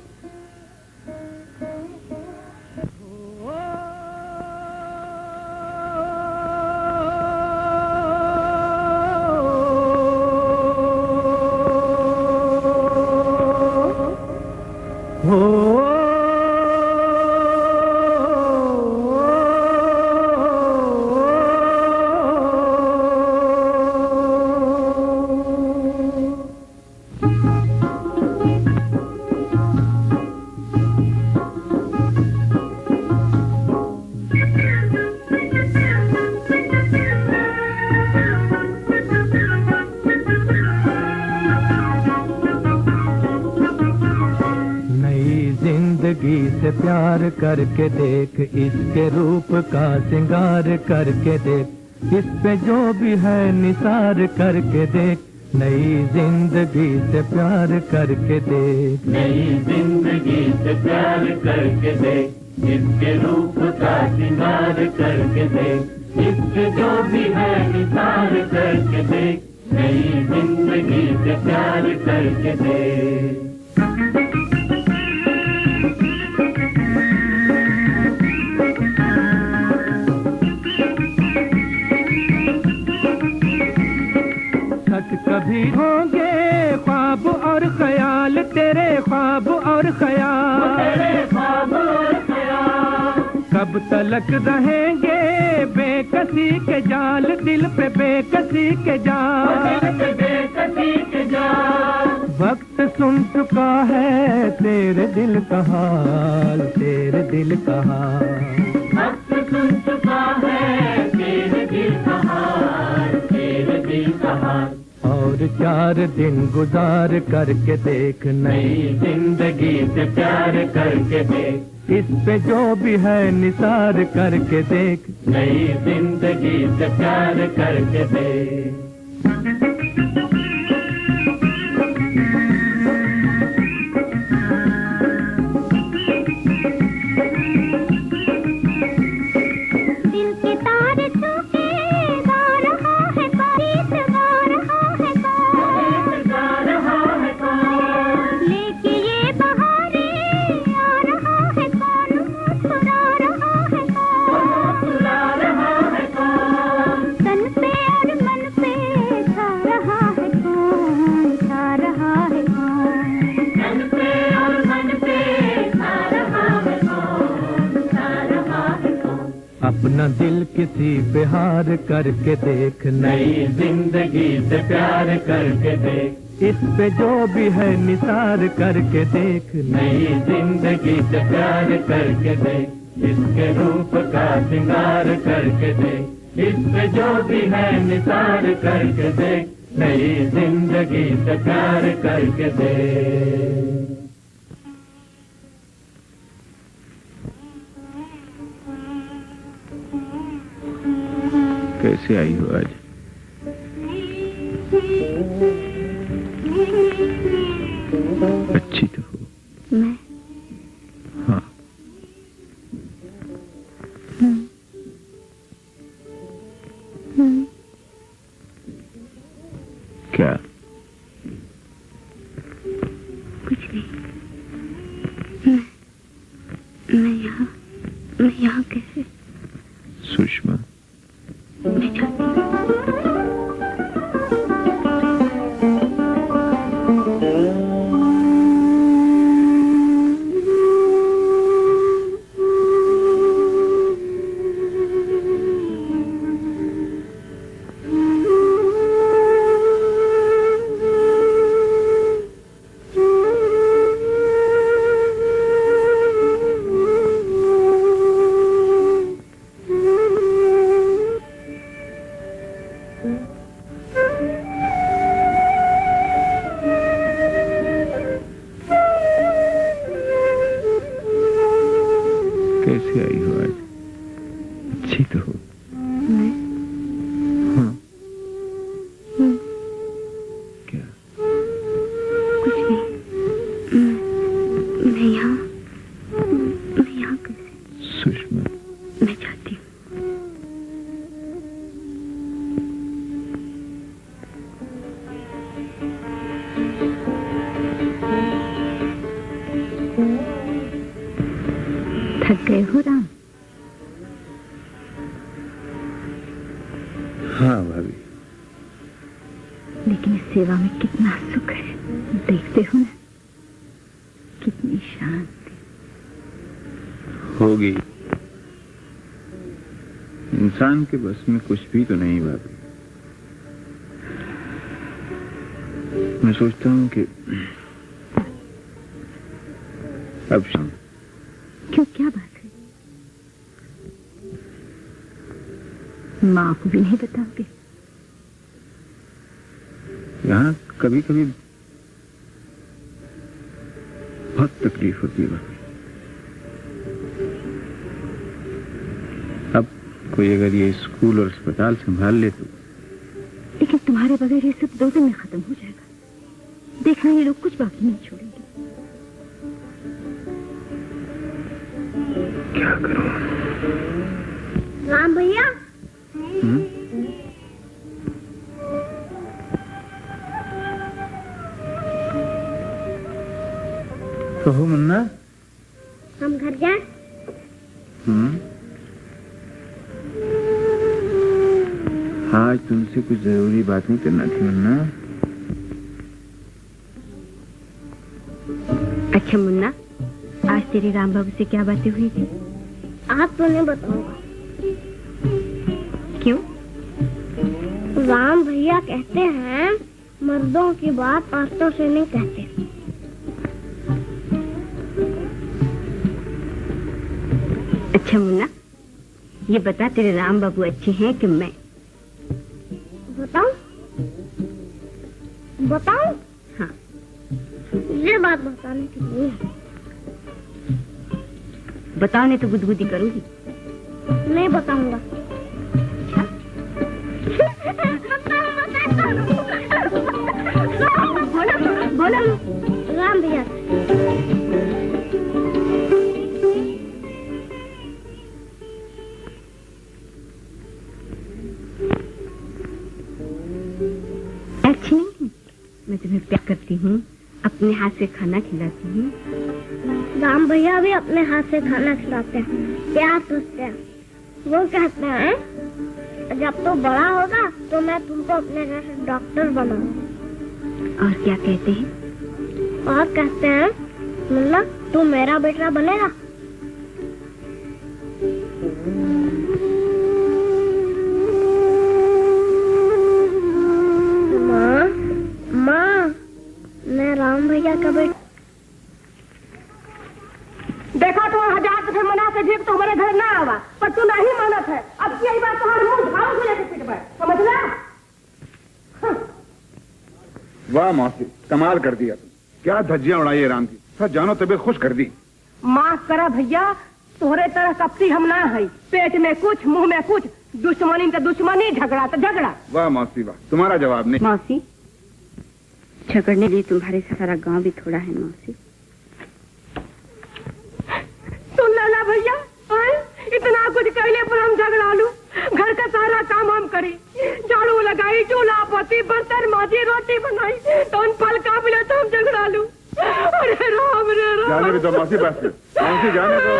से प्यार करके देख, इसके रूप का सिंगार करके देख, इस पे जो भी है निसार करके देख, नई जिंदगी से प्यार करके देख, नई जिंदगी से प्यार करके देख, इसके रूप का सिंगार करके देख, इस पे जो भी है निसार करके देख, नई जिंदगी से प्यार करके देख। कभी होंगे ख्वाब और ख्याल तेरे ख्वाब और ख्याल, कब तलक रहेंगे बेकसी के जाल, दिल पे बेकसी के जाल। वक्त सुन चुका है तेरे दिल का हाल, तेरे दिल का हाल। वक्त सुन चुका है तेरे दिल का हाल, तेरे दिल का हाल। और 4 दिन गुजार करके देख, नई जिंदगी से प्यार करके देख, इस पे जो भी है निसार करके देख, नई जिंदगी से प्यार करके देख। अपना दिल किसी पे हार करके देख, नई जिंदगी से प्यार करके देख, इस पे जो भी है निसार करके देख, नई जिंदगी से प्यार करके देख, इसके रूप का श्रृंगार करके देख, इस पे जो भी है निसार करके देख, नई जिंदगी से प्यार करके देख। कैसे आई हो आज? अच्छी तो हो। मैं? हाँ। क्या? कुछ नहीं। मैं यहाँ कैसे? सुषमा, मैं चाहती हूँ। कैसे आई हो आज? अच्छी तो हो। मैं? हाँ। क्या? कुछ नहीं। मैं यहाँ कैसे? सुषमा, मैं चाहती हूँ। थक गए हो राम? हाँ भाभी। लेकिन इस सेवा में कितना सुख है, देखते हो ना, कितनी शांति। होगी। इंसान के बस में कुछ भी तो नहीं भाभी। मैं सोचता हूँ कि अब शाम। क्यों, क्या बात है? माँ को भी नहीं बताओगे? यहाँ कभी कभी बहुत तकलीफ होती है भाभी। अब कोई अगर ये स्कूल और अस्पताल संभाल ले तो। लेकिन तुम्हारे बगैर ये सब 2 दिन में खत्म हो जाएगा। देखना, ये लोग कुछ बाकी नहीं छोड़ेंगे। क्या करूं? राम भैया, कहो मुन्ना। हम घर जाए? आज तुमसे कुछ जरूरी बात नहीं करना थी मुन्ना। अच्छा मुन्ना, आज तेरे राम बाबू से क्या बातें हुई थी? आज तो नहीं बताऊंगा। क्यों? राम भैया कहते हैं मर्दों की बात औरतों से नहीं कहते। अच्छा मुन्ना, ये बता तेरे राम बाबू अच्छे हैं कि मैं? बताऊं? बताऊं? हाँ। ये बात बताने की नहीं है। बताओ नहीं तो गुदगुदी करूंगी। नहीं बताऊंगा। बोलो राम भैया। अच्छी नहीं, मैं तुम्हें प्यार करती हूँ, अपने हाथ से खाना खिलाती हूँ। राम भैया भी अपने हाथ से खाना खिलाते हैं, प्यार करते हैं। वो कहते हैं जब तो बड़ा होगा तो मैं तुमको अपने घर से डॉक्टर बनाऊंगा। और क्या कहते हैं? और कहते हैं मुन्ना तू मेरा बेटा बनेगा। माँ, मैं राम भैया का बेटा। देखा तो 1000 दफे मना के देख तो हमारे घर ना आवा, पर तू नहीं मानत है। अब यही बात तुम्हारे मुंह झाड़ू से लेके पीट पर, समझ रहा? वाह मौसी, कमाल कर दिया तुम। क्या धज्जियां उड़ाई है राम की। सर जानो तबीयत खुश कर दी। माफ करा भैया, तोहरे तरह कपटी हम ना है। पेट में कुछ, मुंह में कुछ, दुश्मनी तो दुश्मनी, झगड़ा तो झगड़ा। वाह मौसी वाह, तुम्हारा जवाब नहीं। मौसी, झगड़ने लिए तुम्हारे सारा गांव भी थोड़ा है मौसी। सुन ला भैया, इतना कुछ कहने पर हम झगड़ा लू। घर का सारा काम हम करी, झाड़ू लगाई, चूल्हा पोती, बर्तन माजी, रोटी बनाई, तो उन फल का मिले तो हम झगड़ा लू। अरे राम रे राम। जाने भी दो मौसी, बस मौसी जाने दो।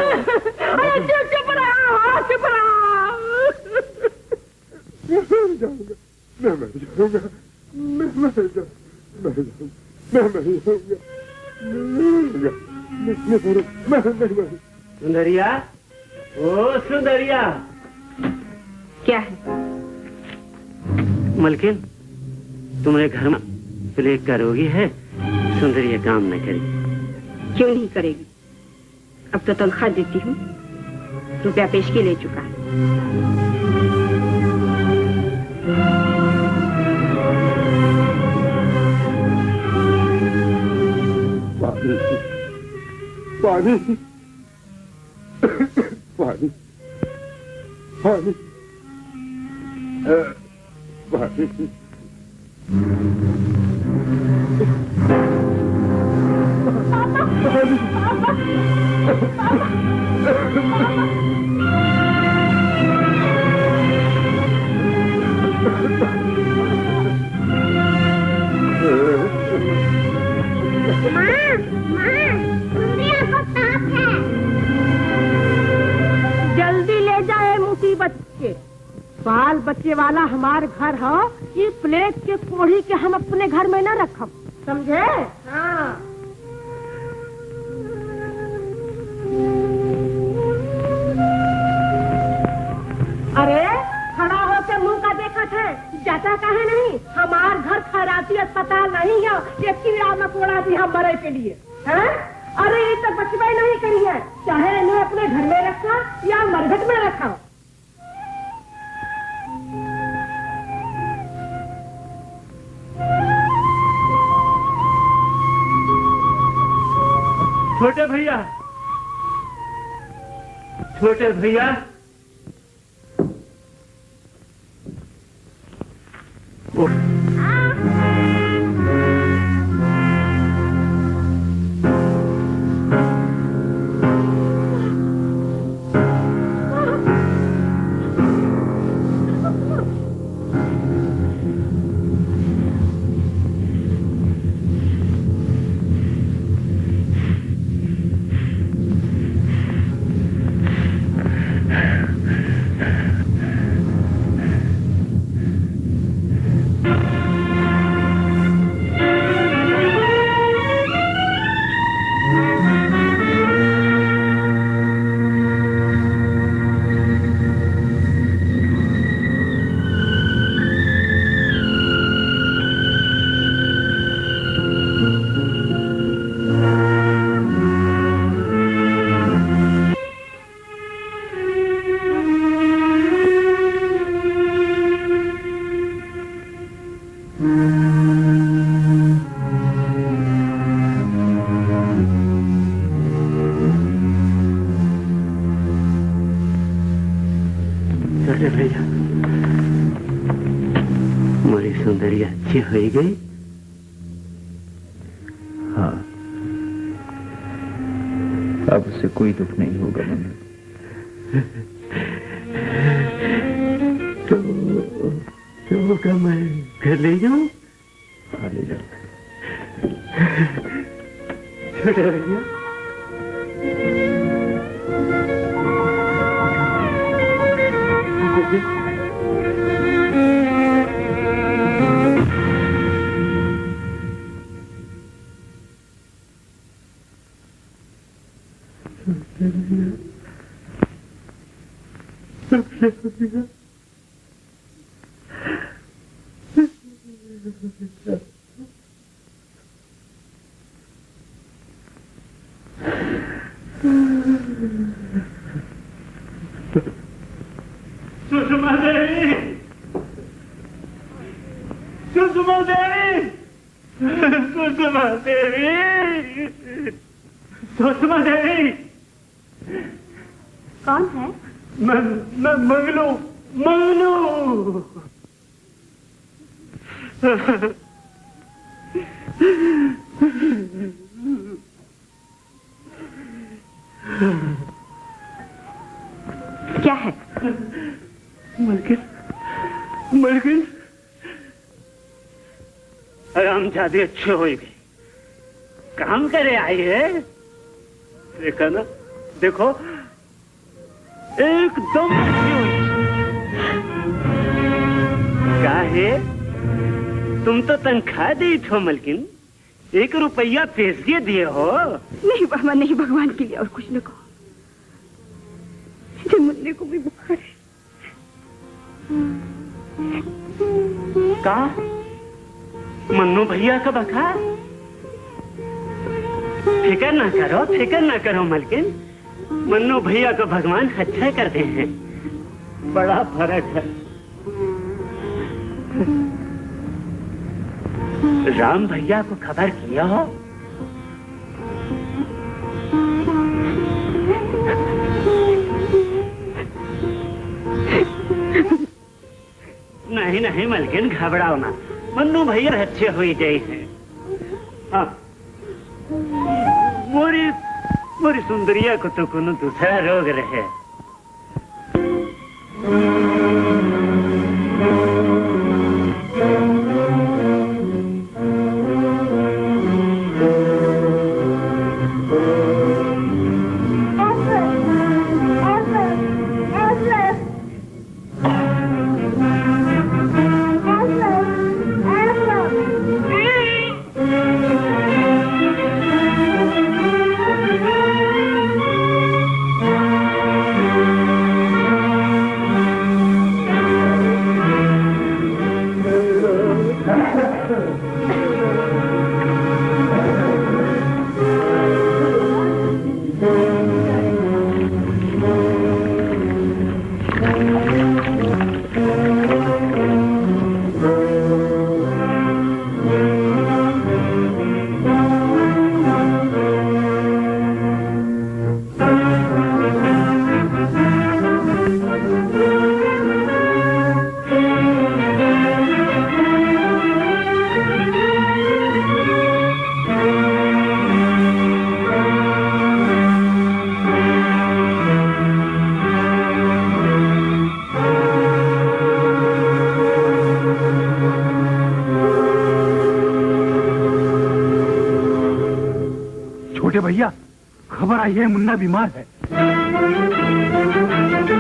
अरे चुप रहा, चुप रहा। मैं मर जाऊंगा, मैं मर जाऊंगा। सुंदरिया, ओ सुंदरिया। क्या है? मलकिन, तुम्हारे घर में प्ले करोगी है? सुंदरिया काम न करेगी। क्यों नहीं करेगी? अब तो तनख्वाह देती हूँ, रुपया पेशगी ले चुका है। पानी पानी पानी पानी जल्दी ले जाए मुसीबत के। बाल बच्चे वाला हमार घर हो, ये प्लेट के कोढ़ी के हम अपने घर में न रखब, समझे? हाँ। अरे खड़ा होकर मुंह का देखा है, जाता काहे नहीं? हमार घर खैराती अस्पताल नहीं है, ये कीड़ा मकोड़ा भी हम मरे के लिए है। अरे ये तो बचवाई नहीं करी है, चाहे इन्हें अपने घर में रखा या मरघट में रखा। छोटे भैया, छोटे भैया, छोटे भैया मोरी सुंदरी अच्छी हो गई। हाँ, अब उससे कोई दुख नहीं होगा मन्नू। तो क्या मैं घर ले जाऊं? हाँ, ले जाओ। छोटे भैया सुषमा देवी, सुषमा देवी, सुषमा देवी, सुषमा देवी। कौन है? मैं मंगलू, मंगलू। क्या है? मलकिन आराम ज्यादा अच्छे हो गए। काम करे आई है, देखा ना, देखो एकदम अच्छी हुई। क्या है, तुम तो तनख्वाह दी थो मलकिन, 1 रुपया पेशगी दिए हो। नहीं बाबा नहीं, भगवान के लिए और कुछ न कहो। मुझे मुन्ने को भी बुखार है। का मन्नू भैया का बुखार? फिक्र ना करो, फिक्र ना करो मलकिन, मन्नू भैया को भगवान अच्छा करते हैं। बड़ा फर्क है। राम भैया को खबर किया हो? नहीं नहीं मलकिन, घबराओ ना, मन्नू भैया अच्छे हो गए हैं। हाँ, मोरी सुंदरिया को तो कोनो दूसरा रोग रहे। भैया खबर आई है, मुन्ना बीमार है।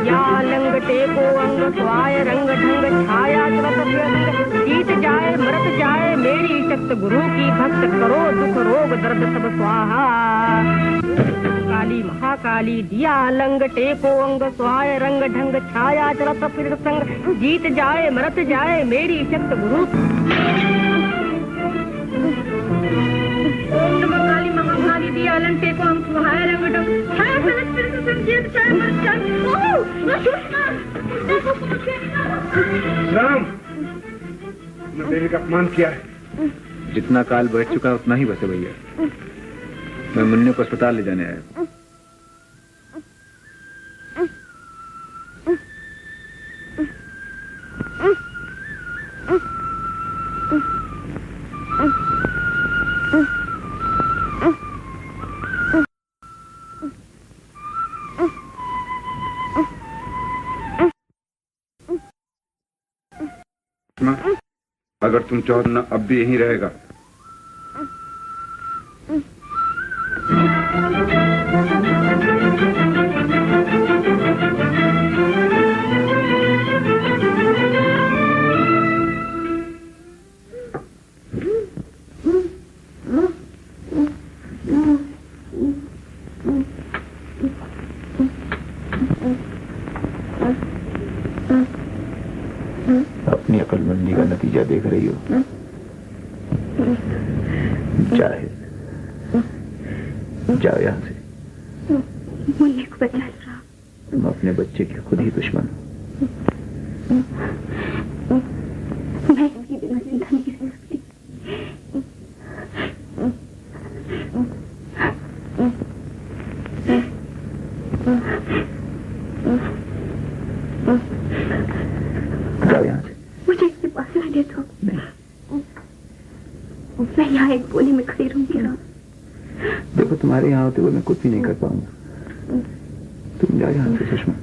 या लंगटे को अंग स्वाय रंग ढंग छाया जीत जाए मरत जाए मेरी शक्त गुरु की भक्त करो दुख रोग दर्द सब स्वाहा। काली महाकाली दिया लंगटे को अंग स्वाय रंग ढंग छाया चलत फिर संग जीत जाए मरत जाए मेरी शक्त गुरु। ओम नमः काली महाकाली दिया लंगटे को अंग स्वाय रंग ढंग छाया चलत फिर संग जीत जाए मरत जाए। राम, मैं देवी का अपमान किया है। जितना काल बैठ चुका है उतना ही बचे भैया। मैं मुन्ने को अस्पताल ले जाने आया। अगर तुम चाहो तो ना अब भी यहीं रहेगा। अपनी अकलमंदी का नतीजा देख रही हो। जाओ यहाँ से। मुन्ने को बचा लो। तुम अपने बच्चे के खुद ही दुश्मन हो। मैं इसकी बिना जिंदा नहीं रह सकती। जाओ यहाँ से। मुझे इसके पास लाने दो। मैं यहाँ एक कोने में खड़ी रहूंगी। देखो, तुम्हारे यहाँ होते हुए मैं कुछ भी नहीं कर पाऊंगा। तुम जाओ यहाँ से सुषमा।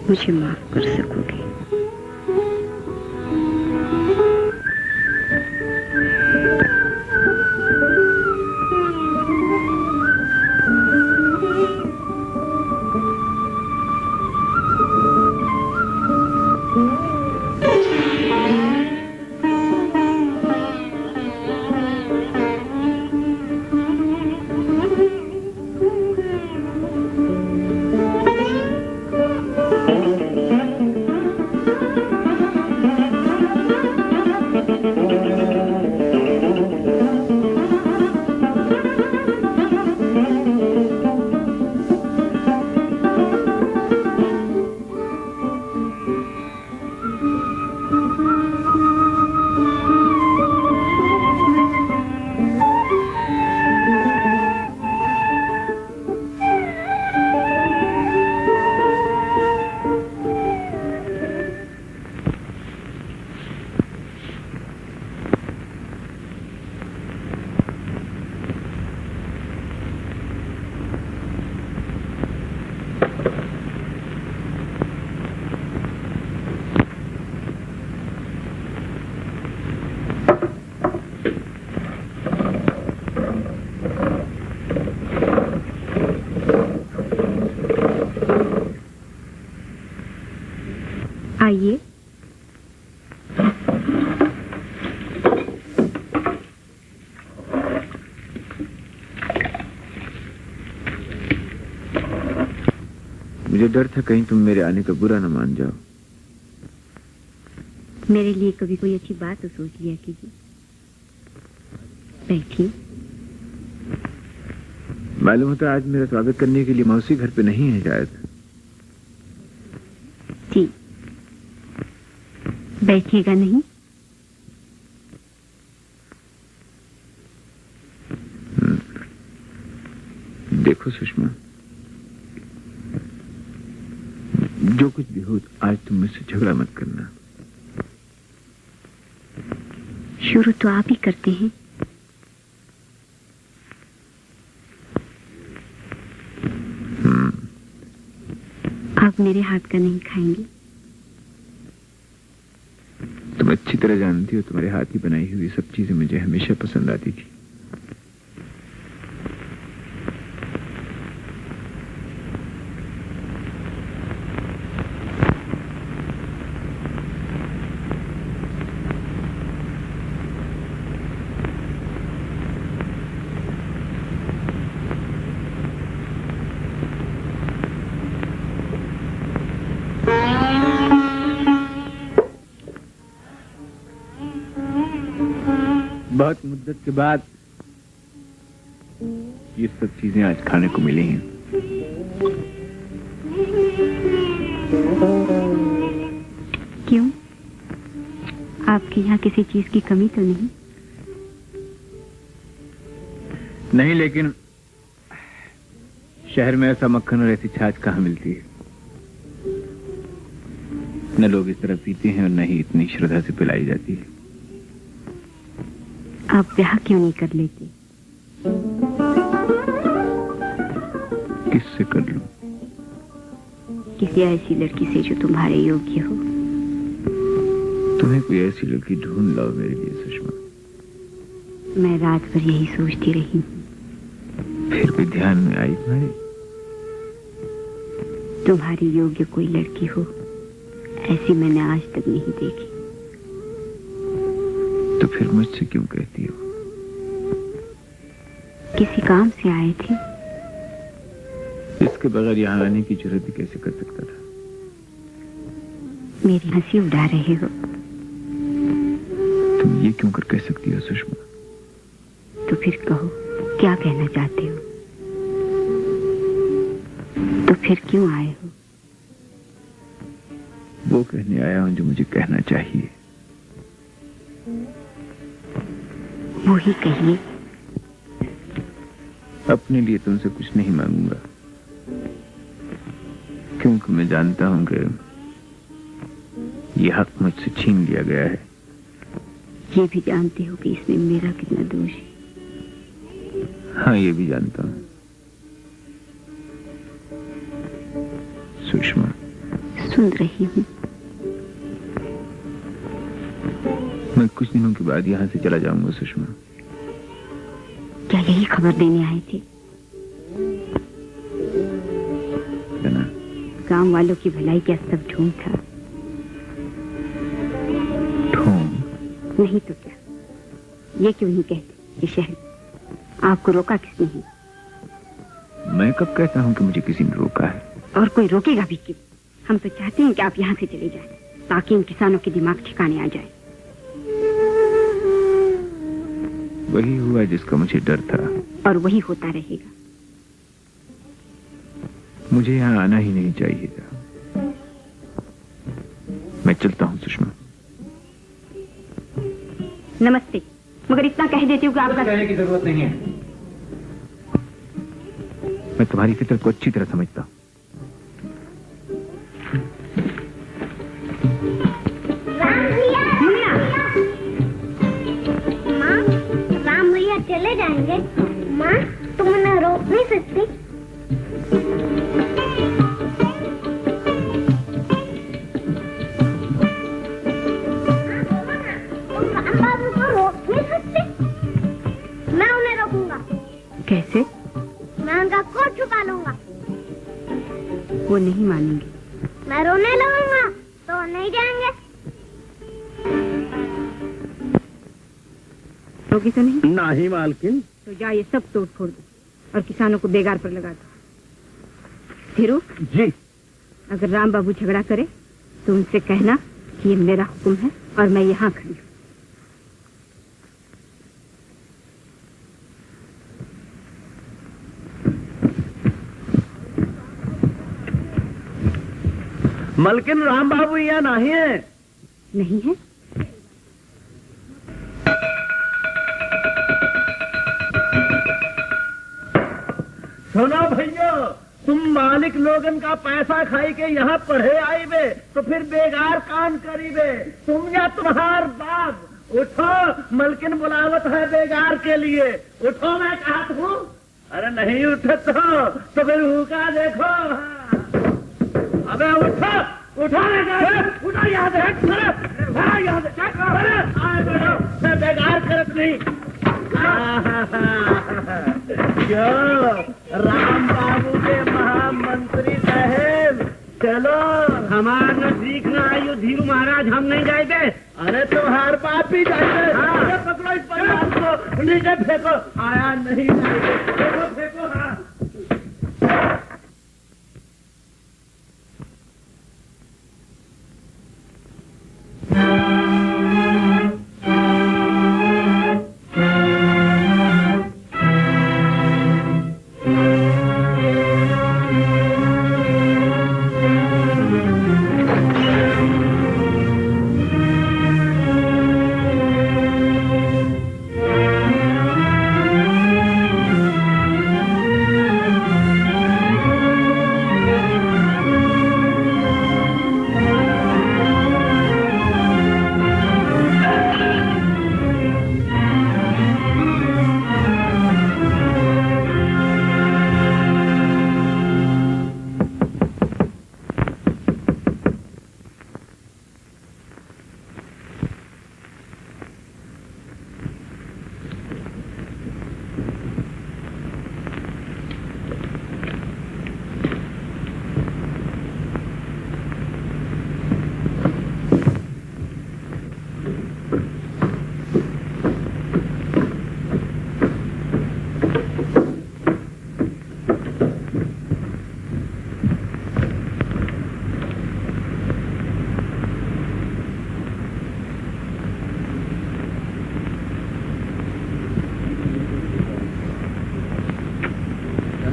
मुझे माफ कर सकोगे? आइए। मुझे डर था कहीं तुम मेरे आने का बुरा न मान जाओ। मेरे लिए कभी कोई अच्छी बात तो सोच लिया कीजिए। बैठिए। मालूम होता आज मेरा स्वागत करने के लिए मौसी घर पे नहीं है शायद। जी, बैठिएगा नहीं? देखो सुषमा, जो कुछ भी हो आज तुम मुझसे झगड़ा मत करना। शुरू तो आप ही करते हैं। आप मेरे हाथ का नहीं खाएंगे? तुम अच्छी तरह जानती हो तुम्हारे हाथ की बनाई हुई सब चीजें मुझे हमेशा पसंद आती थी। बहुत मुद्दत के बाद ये सब चीजें आज खाने को मिली हैं। क्यों? आपके यहाँ किसी चीज की कमी तो नहीं? नहीं, लेकिन शहर में ऐसा मक्खन और ऐसी छाछ कहाँ मिलती है। न लोग इस तरह पीते हैं और न ही इतनी श्रद्धा से पिलाई जाती है। आप ब्याह क्यों नहीं कर लेते? किससे कर लूं? किसी ऐसी लड़की से जो तुम्हारे योग्य हो। तुम्हें कोई ऐसी लड़की ढूंढ लाओ मेरे लिए सुषमा। मैं रात भर यही सोचती रही। फिर भी ध्यान में आई तुम्हारी योग्य कोई लड़की हो ऐसी मैंने आज तक नहीं देखी। तो फिर मुझसे क्यों कहती हो? किसी काम से आए थे? इसके बगैर यहाँ आने की जरूरत भी कैसे कर सकता था? मेरी हंसी उड़ा रहे हो। तुम ये क्यों कर कह सकती हो सुषमा? तो फिर कहो, क्या कहना चाहते हो? तो फिर क्यों आए हो? वो कहने आया हूं जो मुझे कहना चाहिए। वो ही कहिए। अपने लिए तुमसे कुछ नहीं मांगूंगा, क्योंकि मैं जानता हूं कि यह हक मुझसे छीन लिया गया है। ये भी जानते हो कि इसमें मेरा कितना दोष है? हाँ, ये भी जानता हूं। सुषमा, सुन रही हूँ। मैं कुछ दिनों के बाद यहाँ से चला जाऊंगा सुषमा। क्या यही खबर देने आए थे? गांव वालों की भलाई क्या सब ढूंढ था? ढूंढ नहीं तो क्या? ये क्यों नहीं कहते कि शहर आपको रोका किसने है? मैं कब कहता हूँ कि मुझे किसी ने रोका है? और कोई रोकेगा भी क्यों? हम तो चाहते हैं कि आप यहाँ से चले जाएं, ताकि इन किसानों के दिमाग ठिकाने आ जाए। वही हुआ जिसका मुझे डर था, और वही होता रहेगा। मुझे यहाँ आना ही नहीं चाहिए था। मैं चलता हूँ सुषमा। नमस्ते। मगर इतना कह देती हूँ कि आपका कहने की जरूरत नहीं है। मैं तुम्हारी फितरत को अच्छी तरह समझता हूँ। राम भैया चले जाएंगे। माँ, तुम उन्हें रोक नहीं सकती? तुम बाबू को रोक नहीं सकती? मैं उन्हें रोकूंगा। कैसे? मैं उनका कोट छुपा लूंगा। वो नहीं मानेंगे। मैं रोने लगूंगा तो नहीं नहीं जाएंगे? होगी तो नहीं? नहीं मालकिन। तो जा ये सब तोड़ फोड़ दो और किसानों को बेगार पर लगा दो। धीरू जी। अगर राम बाबू झगड़ा करे तो उनसे कहना कि ये मेरा हुक्म है और मैं यहाँ खड़ी हूँ। मलकिन राम बाबू यहाँ नहीं है। नहीं है? सुनो भैया, तुम मालिक लोगन का पैसा खाई के यहाँ पढ़े आई बे तो फिर बेगार काम करी बे। तुम या तुम्हार बाप उठो, मलकिन बुलावत है बेगार के लिए। उठो मैं कहता हूँ। अरे नहीं उठे तो फिर हुका देखो। अबे उठो, उठो उठो, याद है याद है, बेगार करत नहीं। क्यों राम बाबू के महामंत्री साहेब, चलो हमारा नजदीक ना आयु धीरू महाराज, हम नहीं जाएंगे। अरे तुम्हार बाप ही जाएंगे। हाँ। पकड़ो इस परिवार को, नीचे फेंको। आया नहीं जाएंगे, फेंको फेंको। हाँ।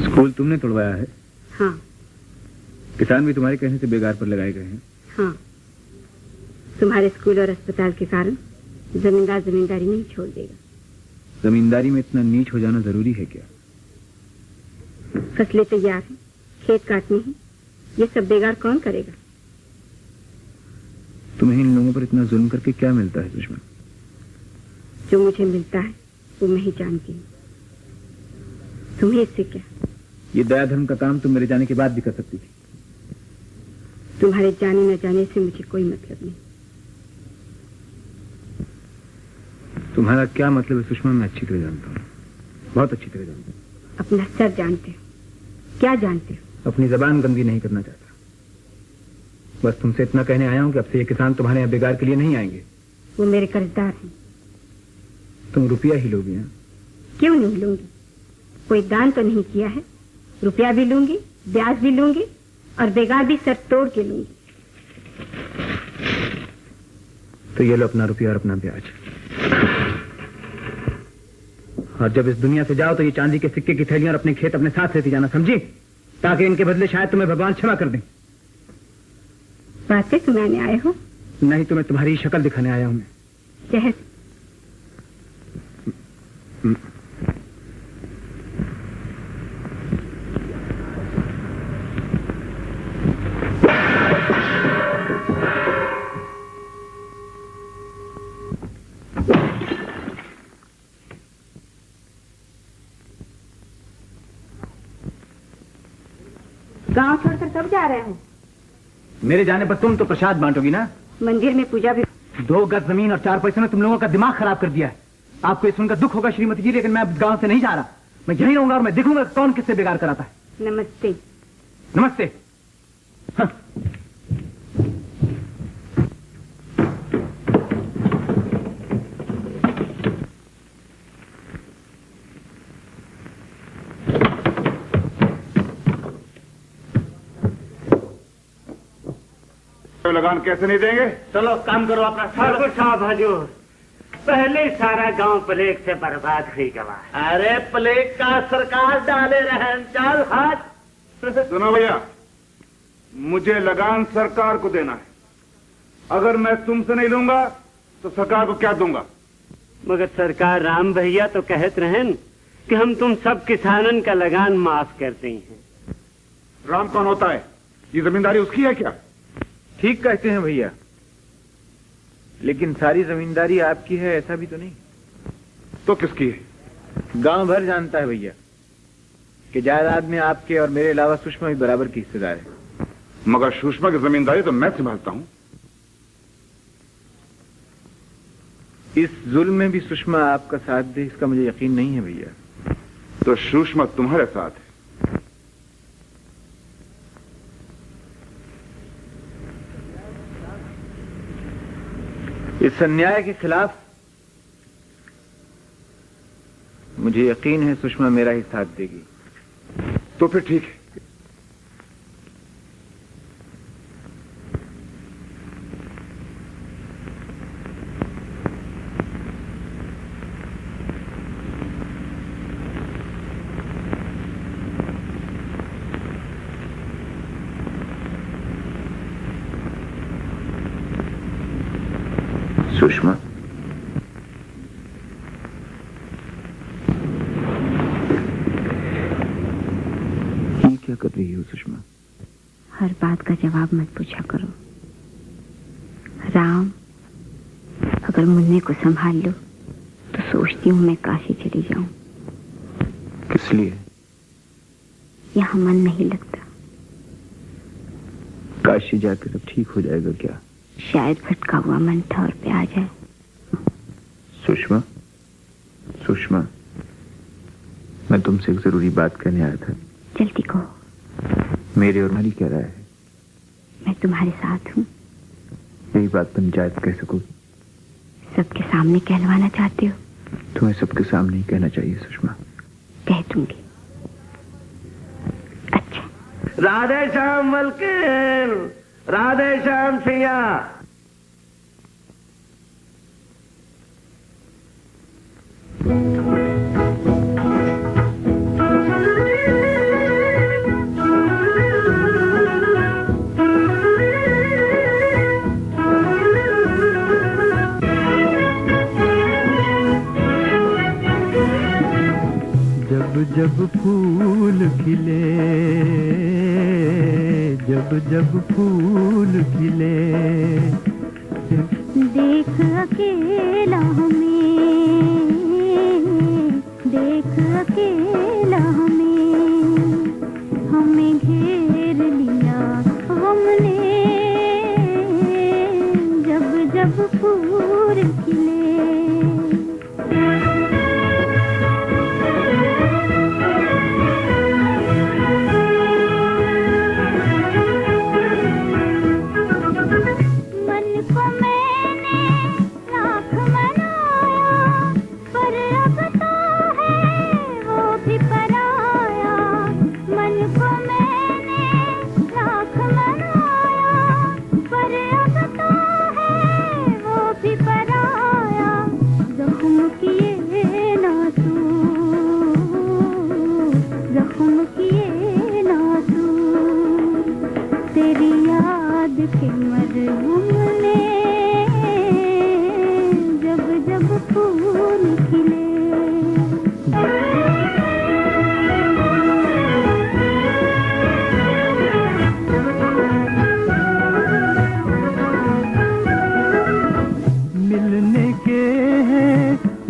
स्कूल तुमने तोड़वाया है? हाँ। किसान भी तुम्हारे कहने से बेगार पर लगाए गए हैं? हाँ। तुम्हारे स्कूल और अस्पताल के कारण जमींदार जमींदारी नहीं छोड़ देगा। जमींदारी में इतना नीच हो जाना जरूरी है क्या? फसलें तैयार हैं, खेत काटने हैं, ये सब बेगार कौन करेगा? तुम्हें इन लोगों पर इतना जुल्म करके क्या मिलता है दुश्मन? जो मुझे मिलता है वो मैं ही जानती हूँ। तुम्हें इससे क्या? ये दया धर्म का काम तुम मेरे जाने के बाद भी कर सकती थी। तुम्हारे जाने न जाने से मुझे कोई मतलब नहीं। तुम्हारा क्या मतलब है सुषमा, मैं अच्छी तरह जानता हूँ, बहुत अच्छी तरह जानता हूँ। अपना सर जानते हो? क्या जानते हो? अपनी जबान गंदी नहीं करना चाहता। बस तुमसे इतना कहने आया हूँ कि अब से ये किसान तुम्हारे यहाँ बेगार के लिए नहीं आएंगे। वो मेरे कर्जदार हैं। तुम रुपया ही लोगी? हैं? क्यों नहीं लूंगी? कोई दान तो नहीं किया है। रुपया भी लूंगी, ब्याज भी लूंगी और बेगार भी सर तोड़ के लूंगी। तो ये लो अपना रुपया और अपना ब्याज। और जब इस दुनिया से जाओ तो ये चांदी के सिक्के की थैलियां और अपने खेत अपने साथ लेती जाना, समझी? ताकि इनके बदले शायद तुम्हें भगवान क्षमा कर दें। बातें सुनाने आए हो? नहीं, तुम्हें तुम्हारी शक्ल दिखाने आया हूं मैं। शहर गांव छोड़कर कब जा रहे हो? मेरे जाने पर तुम तो प्रसाद बांटोगी ना? मंदिर में पूजा भी। 2 गज जमीन और 4 पैसों ने तुम लोगों का दिमाग खराब कर दिया है। आपको ये सुनकर दुख होगा श्रीमती जी, लेकिन मैं गांव से नहीं जा रहा। मैं यहीं रहूंगा और मैं देखूंगा कौन किससे बेगार कराता है। नमस्ते। नमस्ते। हाँ। लगान कैसे नहीं देंगे? चलो काम करो अपना। ठाकुर साहब हजूर, पहले सारा गांव प्लेग से बर्बाद हुई गवा। अरे प्लेग का सरकार डाले रहन, चल हाथ। सुनो भैया, मुझे लगान सरकार को देना है। अगर मैं तुमसे नहीं लूंगा तो सरकार को क्या दूंगा? मगर सरकार राम भैया तो कहत रहन कि हम तुम सब किसानन का लगान माफ करते हैं। राम कौन होता है? ये जमींदारी उसकी है क्या? ठीक कहते हैं भैया, लेकिन सारी जमींदारी आपकी है ऐसा भी तो नहीं। तो किसकी है? गांव भर जानता है भैया कि जायदाद में आपके और मेरे अलावा सुषमा भी बराबर की हिस्सेदार है। मगर सुषमा की जमींदारी तो मैं संभालता हूं। इस जुल्म में भी सुषमा आपका साथ दे इसका मुझे यकीन नहीं है भैया। तो सुषमा तुम्हारे साथ है। इस अन्याय के खिलाफ मुझे यकीन है सुषमा मेरा ही साथ देगी। तो फिर ठीक है। सुषमा, ये क्या कर रही हो सुषमा? हर बात का जवाब मत पूछा करो। राम, अगर मुन्ने को संभाल लो तो सोचती हूँ मैं काशी चली जाऊं। किस लिए? यहाँ मन नहीं लगता। काशी जाकर अब ठीक हो जाएगा क्या? शायद भटका हुआ मन ठौर पे आ जाए। सुषमा, सुषमा, मैं तुमसे एक जरूरी बात कहने आया था। जल्दी कहो। मेरे और तुम्हारी क्या राय है? मैं तुम्हारे साथ हूँ। यही बात पंचायत कह सको? सबके सामने कहलवाना चाहते हो? तुम्हें सबके सामने ही कहना चाहिए सुषमा। कह दूंगी। अच्छा। राधे श्याम मलकिन, राधे श्याम सिया। जब जब फूल खिले, जब जब फूल खिले, देख अकेला हमें, देख अकेला हमें, हमें घेर लिया हमने, जब जब फूल खिले।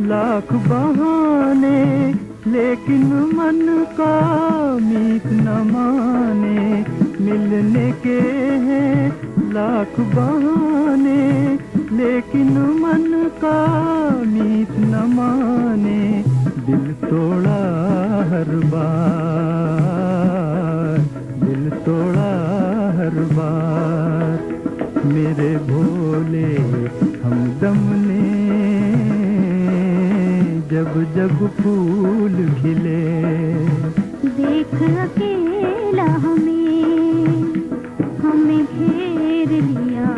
लाख बहाने लेकिन मन का मीत न माने, मिलने के हैं लाख बहाने लेकिन मन का मीत न माने, दिल तोड़ा हर बार, दिल तोड़ा हर बार, मेरे भोले हमदम ने जब जब फूल खिले। देख अकेला हमें, हमें घेर लिया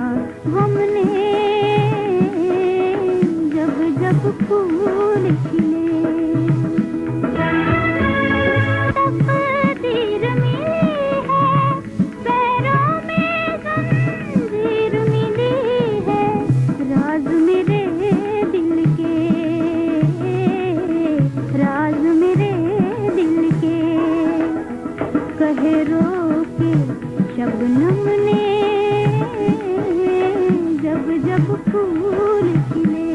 जब फूल खिले,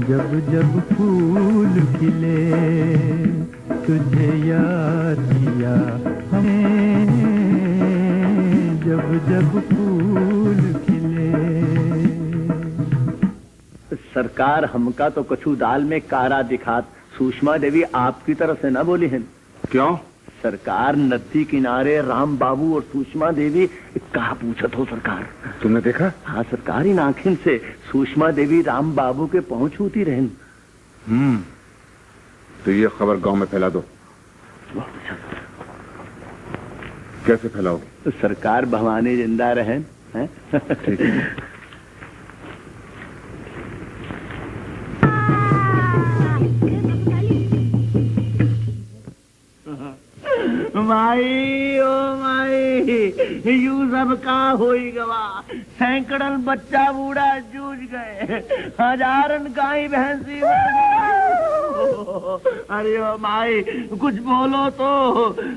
जब जब फूल खिले, तुझे याद किया हमें, जब जब फूल खिले। सरकार हमका तो कछु दाल में कारा दिखात, सुषमा देवी आपकी तरफ से न बोली हैं। क्यों? सरकार नदी किनारे राम बाबू और सुषमा देवी कहा पूछत हो सरकार? तुमने देखा? हाँ सरकार, इन आंखिन से सुषमा देवी राम बाबू के पहुंच होती रहन। तो ये खबर गांव में फैला दो। कैसे फैलाओगे? तो सरकार भवानी जिंदा रहें, हैं? ठीक है। माई ओ माई, यू सब का होई गवा, सैकड़न बच्चा बूढ़ा जूझ गए, हजारन गाय भैंसी। अरे ओ माई, कुछ बोलो तो,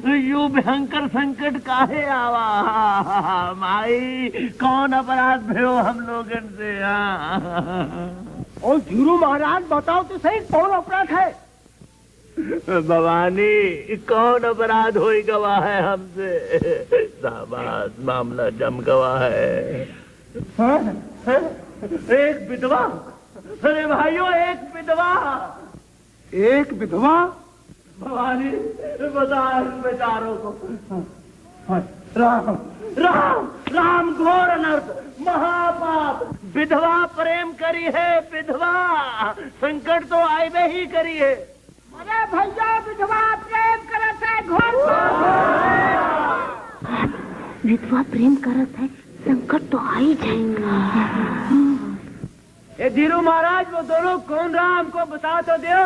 यू भयंकर संकट काहे आवा? माई, कौन अपराध भयो हम लोगन से? और धीरू महाराज बताओ तो सही, कौन अपराध है? भवानी, कौन अपराध होई गवा है हमसे? शाबाश, मामला जम गवा है। एक विधवा, अरे भाइयों, एक विधवा। एक विधवा? भवानी, बता बेचारों को। राम राम राम, घोर अनर्थ, महापाप, विधवा प्रेम करी है, विधवा संकट तो आए ही करी है। अरे भैया, विधवा प्रेम करत है, घोर विधवा प्रेम करत है, संकट तो आ ही जाएगा। ये धीरू महाराज, वो दोनों कौन रहा हमको बता तो दो।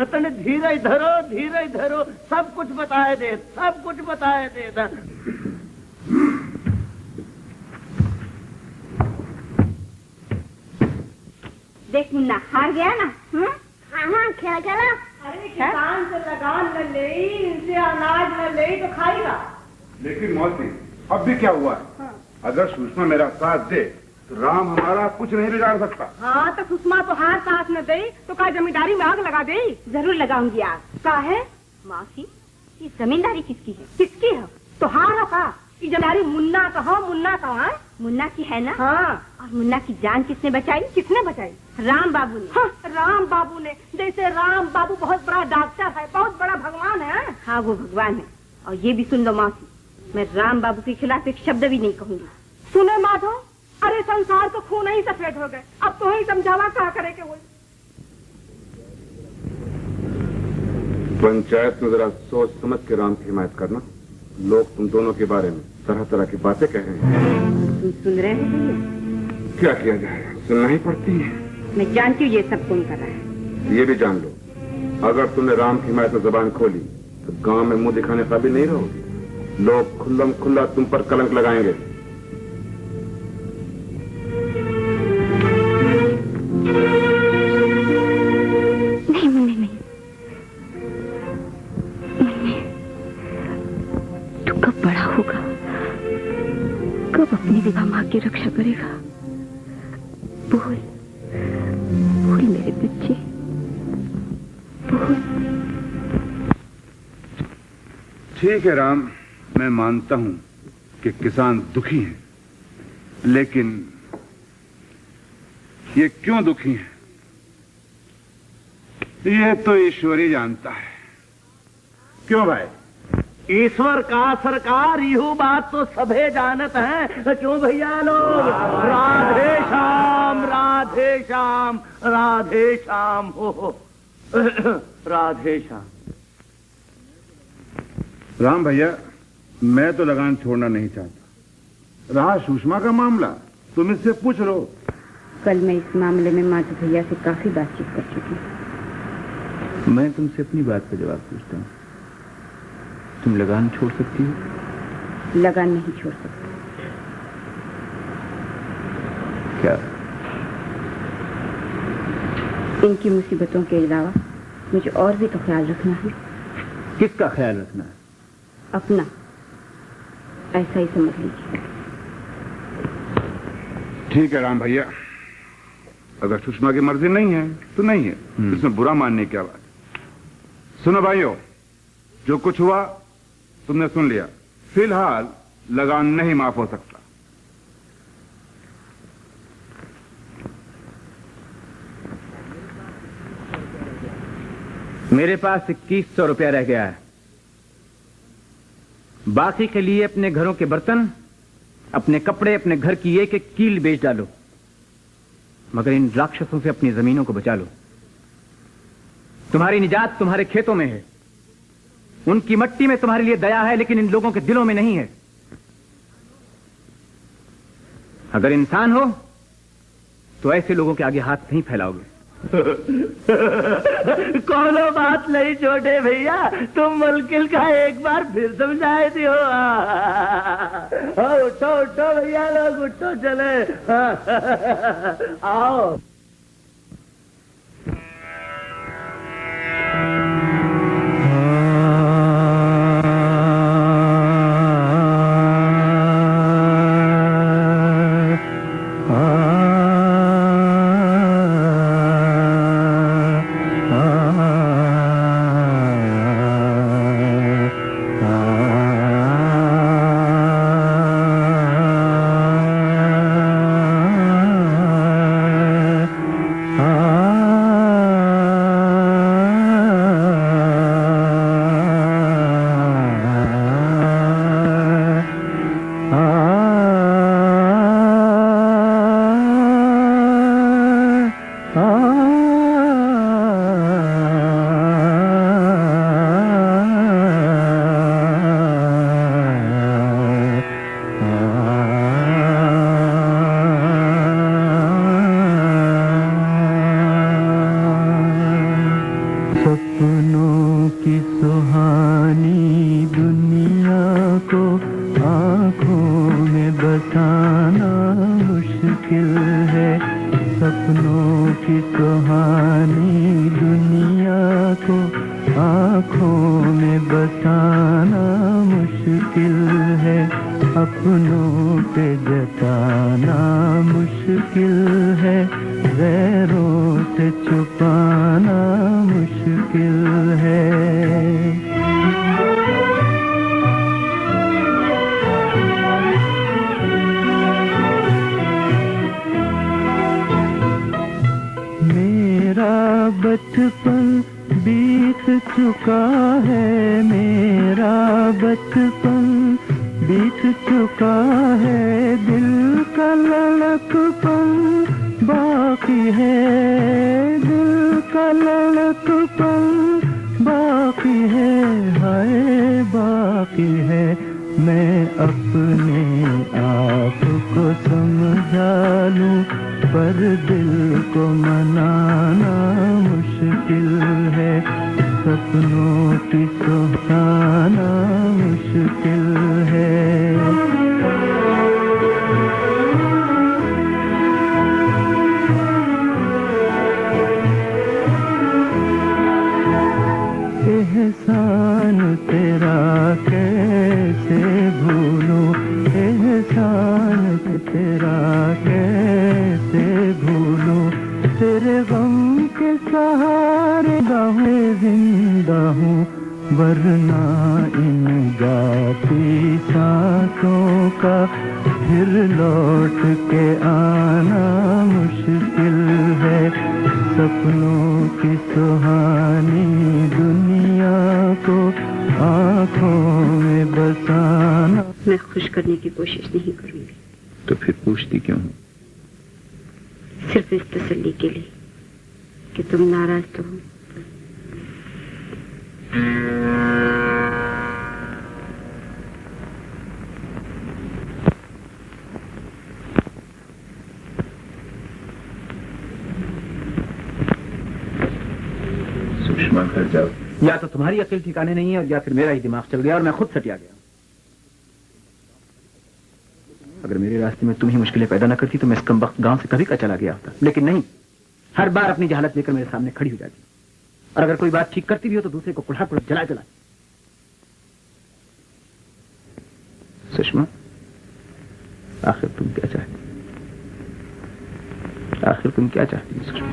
तने धीरे धरो, धीरे धरो, सब कुछ बताए दे, सब कुछ बताए दे। देख मुन्ना, हार गया ना? हाँ, खेला खेला। अरे किसान से लगान न ले, इनसे अनाज न ले तो खाएगा। लेकिन मौसी, अब भी क्या हुआ है? अगर सुषमा मेरा साथ दे तो राम हमारा कुछ नहीं बिगाड़ सकता। हाँ, तो सुषमा तो हार साथ न दे तो क्या जमींदारी में आग लगा दे? जरूर लगाऊंगी आग। का है मौसी, ये जमींदारी किसकी है? किसकी है? तो हार का ये जमींदारी मुन्ना का हो, मुन्ना का है। मुन्ना की है ना? हाँ। और मुन्ना की जान किसने बचाई? किसने बचाई? राम बाबू ने। हाँ, राम बाबू ने। जैसे राम बाबू बहुत बड़ा डॉक्टर है, बहुत बड़ा भगवान है। हाँ, वो भगवान है। और ये भी सुन लो मौसी, मैं राम बाबू के खिलाफ एक शब्द भी नहीं कहूंगी। सुने माधव, अरे संसार तो खून ही सफेद हो गए, अब तो ही समझावा क्या करे के वो। पंचायत में जरा सोच समझ के राम की हिमायत करना। लोग तुम दोनों के बारे में तरह तरह की बातें कह रहे हैं। तुम सुन रहे हो भैया? क्या किया जाए, सुनना ही पड़ती है। मैं जानती हूँ ये सब कौन कर रहा है। ये भी जान लो, अगर तुमने राम की हिमायत में जबान खोली तो गांव में मुंह दिखाने काबिल नहीं रहोगे। लोग खुल्लम खुल्ला तुम पर कलंक लगाएंगे। नहीं मुन्ने, नहीं मुन्ने, तू कब बड़ा होगा, कब अपनी विवाह माँ की रक्षा करेगा? बोल बोल मेरे बच्चे, बोल। ठीक है राम, मैं मानता हूं कि किसान दुखी हैं, लेकिन ये क्यों दुखी हैं ये तो ईश्वर ही जानता है। क्यों भाई? ईश्वर का सरकार, यू बात तो सभे जानत है। क्यों भैया लोग? राधे श्याम, राधे श्याम, राधे श्याम, हो राधे श्याम। राम भैया, मैं तो लगान छोड़ना नहीं चाहता। रहा सुषमा का मामला, तुम इससे पूछ लो। कल मैं इस मामले में माधव भैया से काफी बातचीत कर चुकी हूँ। मैं तुमसे अपनी बात का जवाब पूछता हूँ, तुम लगान छोड़ सकती हो? लगान नहीं छोड़ सकती। क्या? इनकी मुसीबतों के अलावा मुझे और भी तो ख्याल रखना है। किसका ख्याल रखना है? अपना, ऐसा ही समझ लीजिए। ठीक है राम भैया, अगर सुषमा की मर्जी नहीं है तो नहीं है, इसमें बुरा मानने की क्या बात। सुनो भाइयों, जो कुछ हुआ तुमने सुन लिया, फिलहाल लगान नहीं माफ हो सकता। मेरे पास 2100 रुपया रह गया है। बाकी के लिए अपने घरों के बर्तन, अपने कपड़े, अपने घर की एक एक कील बेच डालो, मगर इन राक्षसों से अपनी जमीनों को बचा लो। तुम्हारी निजात तुम्हारे खेतों में है, उनकी मट्टी में तुम्हारे लिए दया है, लेकिन इन लोगों के दिलों में नहीं है। अगर इंसान हो तो ऐसे लोगों के आगे हाथ नहीं फैलाओगे। कोनो बात नहीं छोटे भैया, तुम मुल्किल का एक बार फिर समझाए दियो। उठो उठो भैया लोग, उठो चले। आओ। या तो तुम्हारी अकल ठिकाने नहीं है, या फिर मेरा ही दिमाग चल गया और मैं खुद सटिया गया। अगर मेरे रास्ते में तुम ही मुश्किलें पैदा न करती तो मैं इस कमबख्त गांव से कभी का चला गया होता, लेकिन नहीं, हर बार अपनी जहालत लेकर मेरे सामने खड़ी हो जाती, और अगर कोई बात ठीक करती भी हो तो दूसरे को कुल्हा कुल्हा जला जला। सुषमा, आखिर तुम क्या चाहती? आखिर तुम क्या चाहती हो सुषमा?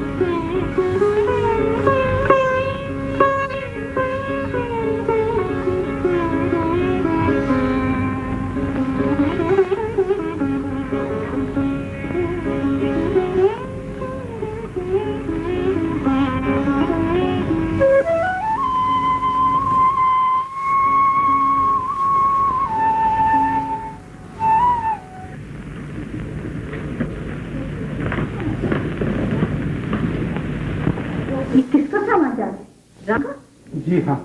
जी हाँ,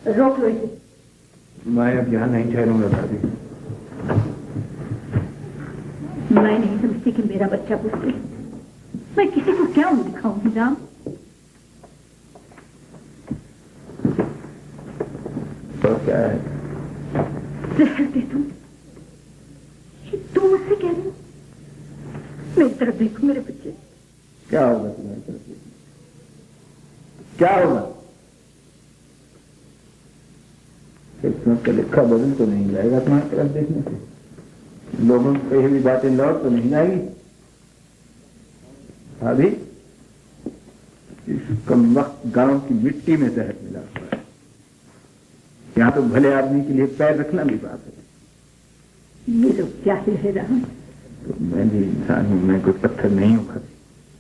रोक लो इसे। मैं अब यहाँ नहीं ठहरूंगा भाभी। मैं नहीं समझती कि मेरा बच्चा पूछते मैं किसी को क्या मुंह दिखाऊंगी राम। तो क्या है? जहर दे तुम मुझसे कह रही हो? मेरी तरफ देखो मेरे बच्चे। क्या होगा तुम्हारी तरफ से? क्या होगा? किस्मत का लिखा बदल तो नहीं जाएगा तुम्हारी तरफ देखने से। लोगों को कही हुई बातें लौट तो नहीं आएगी। भाभी, इस कम वक्त गांव की मिट्टी में जहर मिला हुआ है। यहाँ तो भले आदमी के लिए पैर रखना भी बात है। ये लोग क्या ही है राम। तो मैं भी इंसान हूं, मैं कोई पत्थर नहीं हूं भाभी,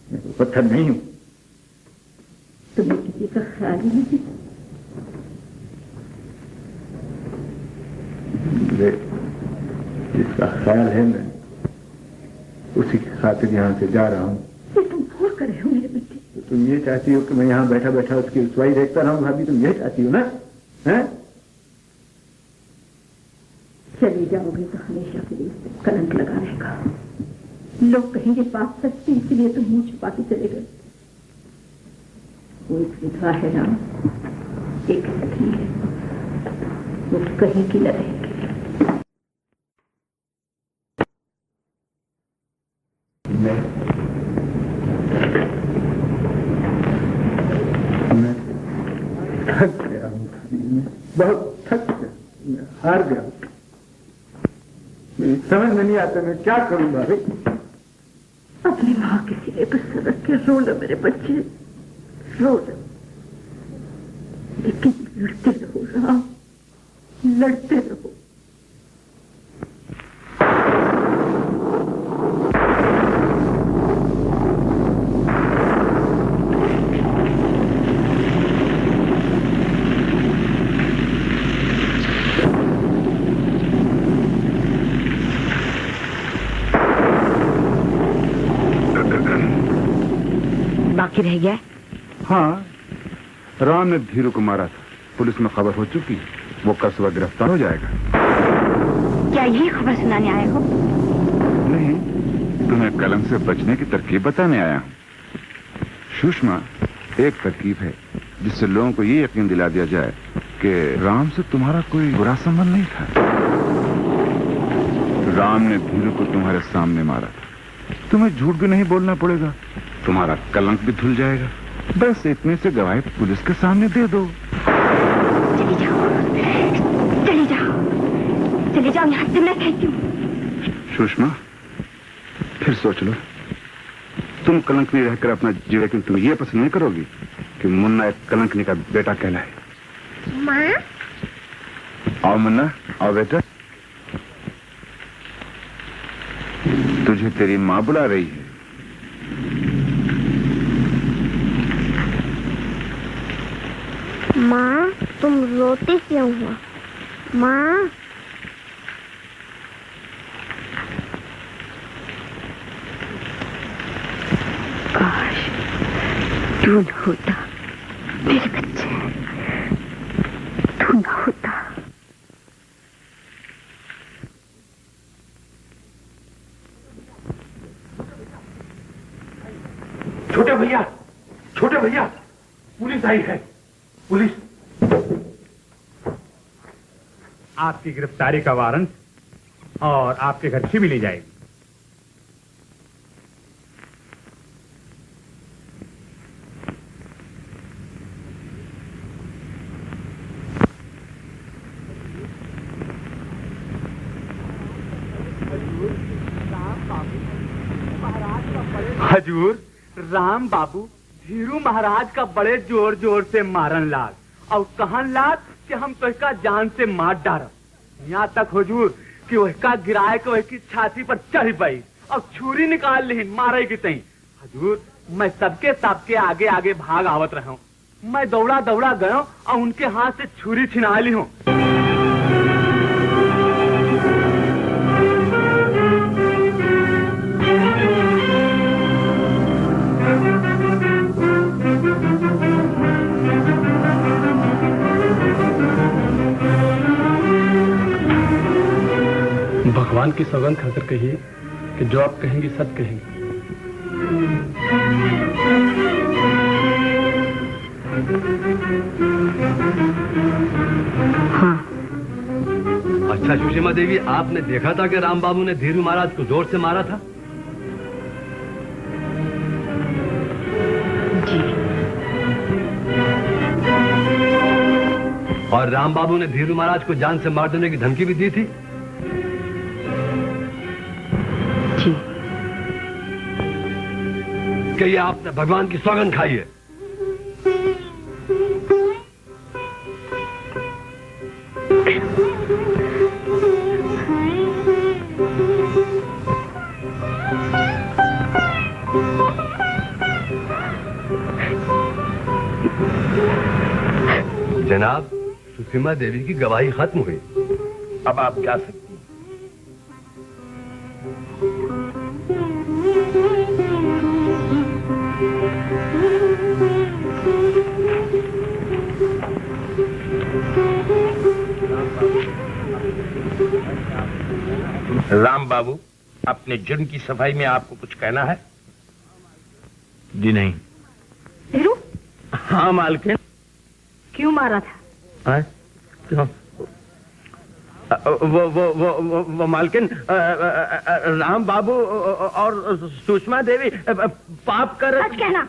मैं कोई पत्थर नहीं हूं। तुम्हें किसी का ख्याल ही नहीं? जिसका ख्याल है मैं उसी की खातिर यहाँ से जा रहा हूँ। ये तुम भूल कर रहे हो मेरे बच्चे। तो तुम ये चाहती हो कि मैं यहाँ बैठा बैठा उसकी रुसवाई देखता रहूं भाभी? तुम ये चाहती हो ना? हैं? चली जाओगे तो हमेशा के लिए कलंक लगा रहेगा। लोग कहेंगे बात सच थी इसलिए तुम मुंह छुपा के चले गए। वो एक विधवा है राम, एक सखी है, वो कहीं की न रहेगी। मैं थक गया हूँ, बहुत थक गया, मैं हार गया हूँ। मेरी समझ में नहीं आता मैं क्या करूँ भाभी। अपनी माँ के सिरे पर सर रख के रो लो मेरे बच्चे, रो लो, लेकिन लड़ते रहो राम, लड़ते रहो। बाकी रह गया? हाँ, राम ने धीरू को मारा था, पुलिस में खबर हो चुकी, वो कल सुबह गिरफ्तार हो जाएगा। क्या यही खबर सुनाने आए हो? नहीं, तुम्हें कलंक से बचने की तरकीब बताने आया हूँ। सुषमा, एक तरकीब है जिससे लोगों को ये यकीन दिला दिया जाए कि राम से तुम्हारा कोई बुरा संबंध नहीं था। राम ने धीरू को तुम्हारे सामने मारा था, तुम्हें झूठ भी नहीं बोलना पड़ेगा, तुम्हारा कलंक भी धुल जाएगा। बस इतने से गवाही पुलिस के सामने दे दो। चली जाओ, चली जाओ, चली जाओ यहाँ से, मैं कहती हूँ। सुषमा, फिर सोच लो, तुम कलंक नहीं रहकर अपना जीवन, लेकिन तुम ये पसंद नहीं करोगी कि मुन्ना एक कलंकनी का बेटा कहलाए। माँ? आओ मुन्ना, आओ बेटा, तुझे तेरी माँ बुला रही है। माँ, तुम रोती क्यों हो? माँ? काश तू न होता मेरे बच्चे, तू न होता। छोटे भैया, छोटे भैया, पुलिस आई है, पुलिस। आपकी गिरफ्तारी का वारंट और आपके घर से भी ले जाएगी। हजूर, राम बाबू धीरू महाराज का बड़े जोर जोर से मारन लाग और कहन लाग कि हम तो इसका जान से मार डारब। यहाँ तक हुजूर कि वह गिराए के वह की छाती पर चढ़ पाई और छुरी निकाल ली मारे की तई। हजूर, मैं सबके आगे आगे भाग आवत रहा हूँ। मैं दौड़ा दौड़ा गया और उनके हाथ से छुरी छिना ली हूँ। भगवान की सौगंध खाकर कहिए कि जो आप कहेंगी सच कहेंगी। हाँ। अच्छा सुषमा देवी, आपने देखा था कि राम बाबू ने धीरू महाराज को जोर से मारा था? जी। और राम बाबू ने धीरू महाराज को जान से मार देने की धमकी भी दी थी? जी। कहिए आपने भगवान की सौगंध खाई है? जनाब, सुषमा देवी की गवाही खत्म हुई। अब आप जा सकती हैं। राम बाबू, अपने जुर्म की सफाई में आपको कुछ कहना है? जी नहीं। धीरू? हाँ मालकिन। क्यों मारा था? क्यों? वो मालकिन, राम बाबू और सुषमा देवी पाप कर। सच कहना,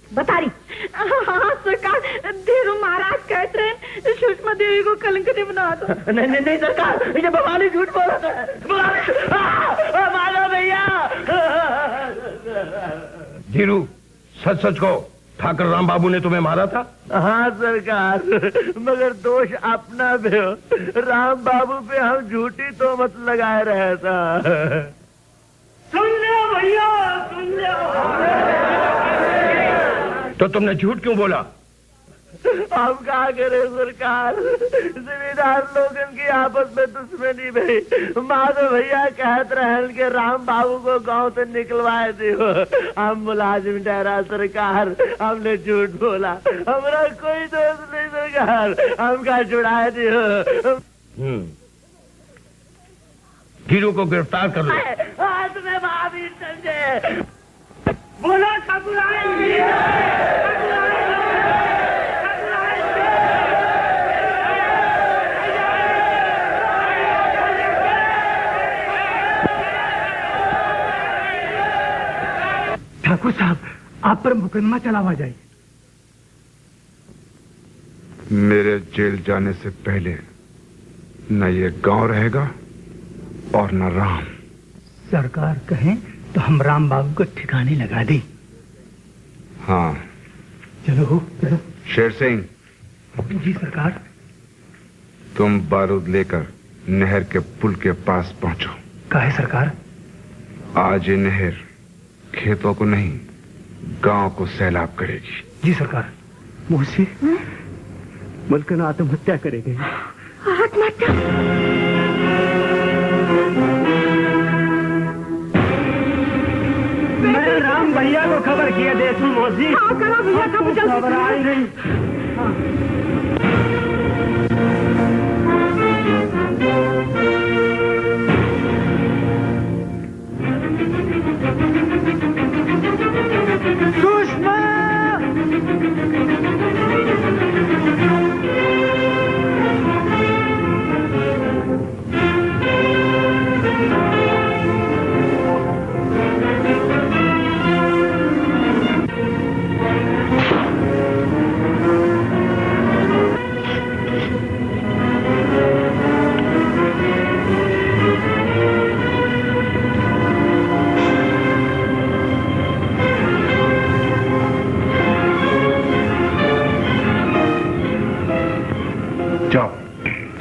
बता रही। हाँ सरकार, धीरू महाराज कहते हैं सुषमा देवी को कलंक नहीं बना दो। नहीं सरकार, ये भवानी झूठ बोल रहा है। मारो भैया। धीरू, सच सच कहो, ठाकर राम बाबू ने तुम्हें मारा था? हाँ सरकार, मगर दोष अपना भी हो। राम बाबू पे हम झूठी तो मत लगाए रहे था। सुन लो भैया, सुन लो। तो तुमने झूठ क्यों बोला? हम क्या करें सरकार, जिम्मेदार लोगों की आपस में दुश्मनी भाई। माधव भैया कहते रहे कि राम बाबू को गांव से निकलवाए दियो। हम मुलाजिम ठहरा सरकार, हमने झूठ बोला। हमारा कोई दोष नहीं सरकार, हम क्या छुड़ाए दियो। धीरू को गिरफ्तार कर लो। हाथ में भाभी समझे। बोलो ठाकुराइन। ठाकुर साहब, आप पर मुकदमा चलावा जाए। मेरे जेल जाने से पहले न ये गांव रहेगा और न राम। सरकार कहें तो हम राम बाबू को ठिकाने लगा दें। हाँ चलो चलो। शेर सिंह। जी सरकार। तुम बारूद लेकर नहर के पुल के पास पहुंचो। काहे सरकार? आज ये नहर खेतों को नहीं, गांव को सैलाब करेगी। जी सरकार। मुझसे मुल्क ने आत्महत्या करेंगे। आत्महत्या? मैं राम भैया को खबर किया देशू मोदी। हाँ करो भैया, कब जल्दी खबर आई नहीं। सुषमा!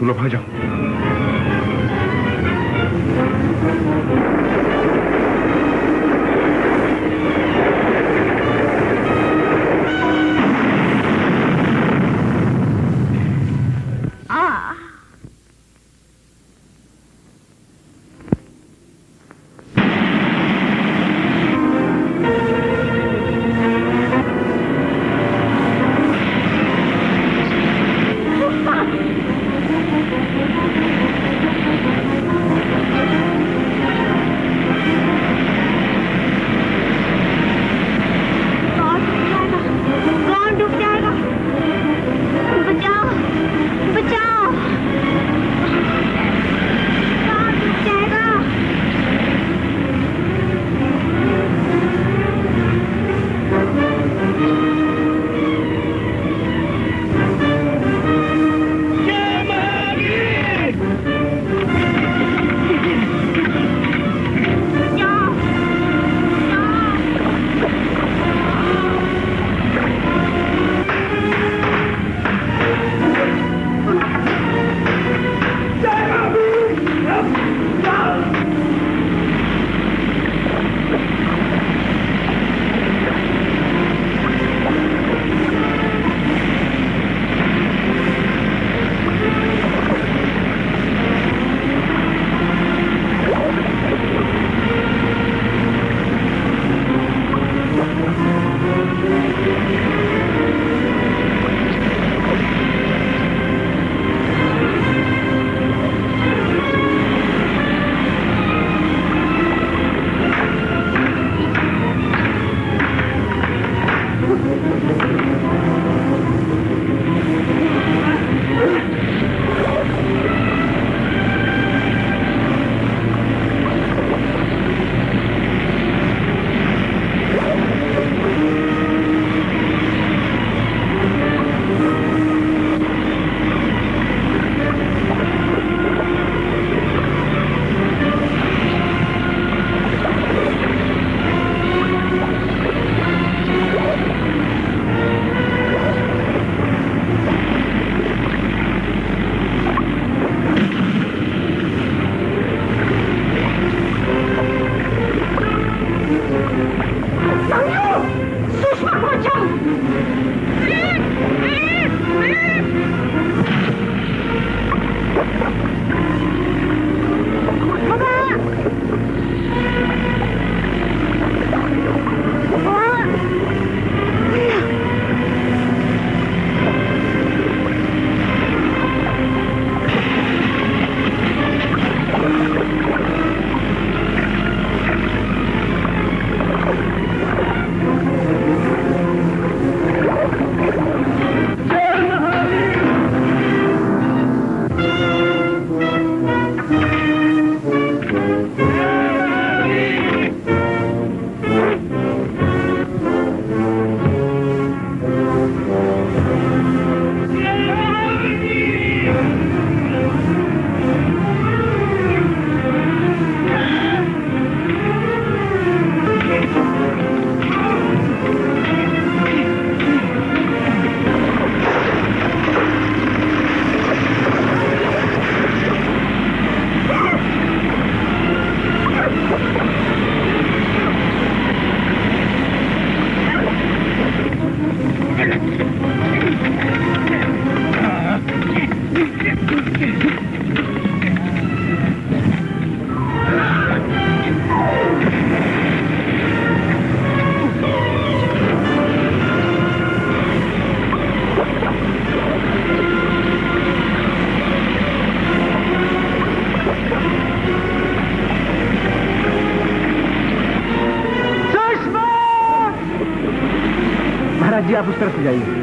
तुम लोग भाग जाओ। जी आप उस तरफ से जाइए।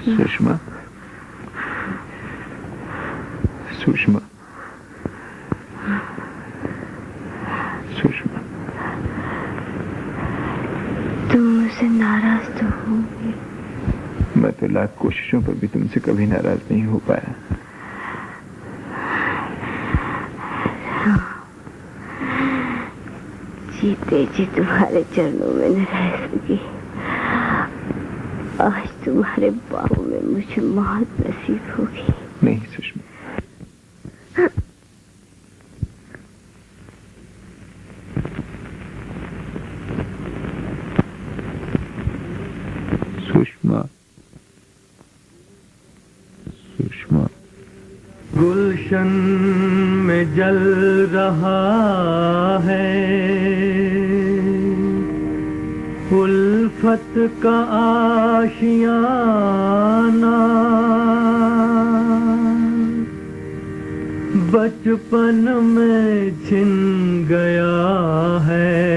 सुषमा, सुषमा, सुषमा, तुम मुझसे नाराज तो होंगे। मैं तो लाख कोशिशों पर भी तुमसे कभी नाराज नहीं हो पाया। जीते जी तुम्हारे चरणों में न रह सकी, आज तुम्हारे बाहों में मुझे मौत नसीब होगी। नहीं सुषमा, सुषमा, सुषमा। गुलशन में जल रहा है उल्फत का आशियाना, बचपन में छिन गया है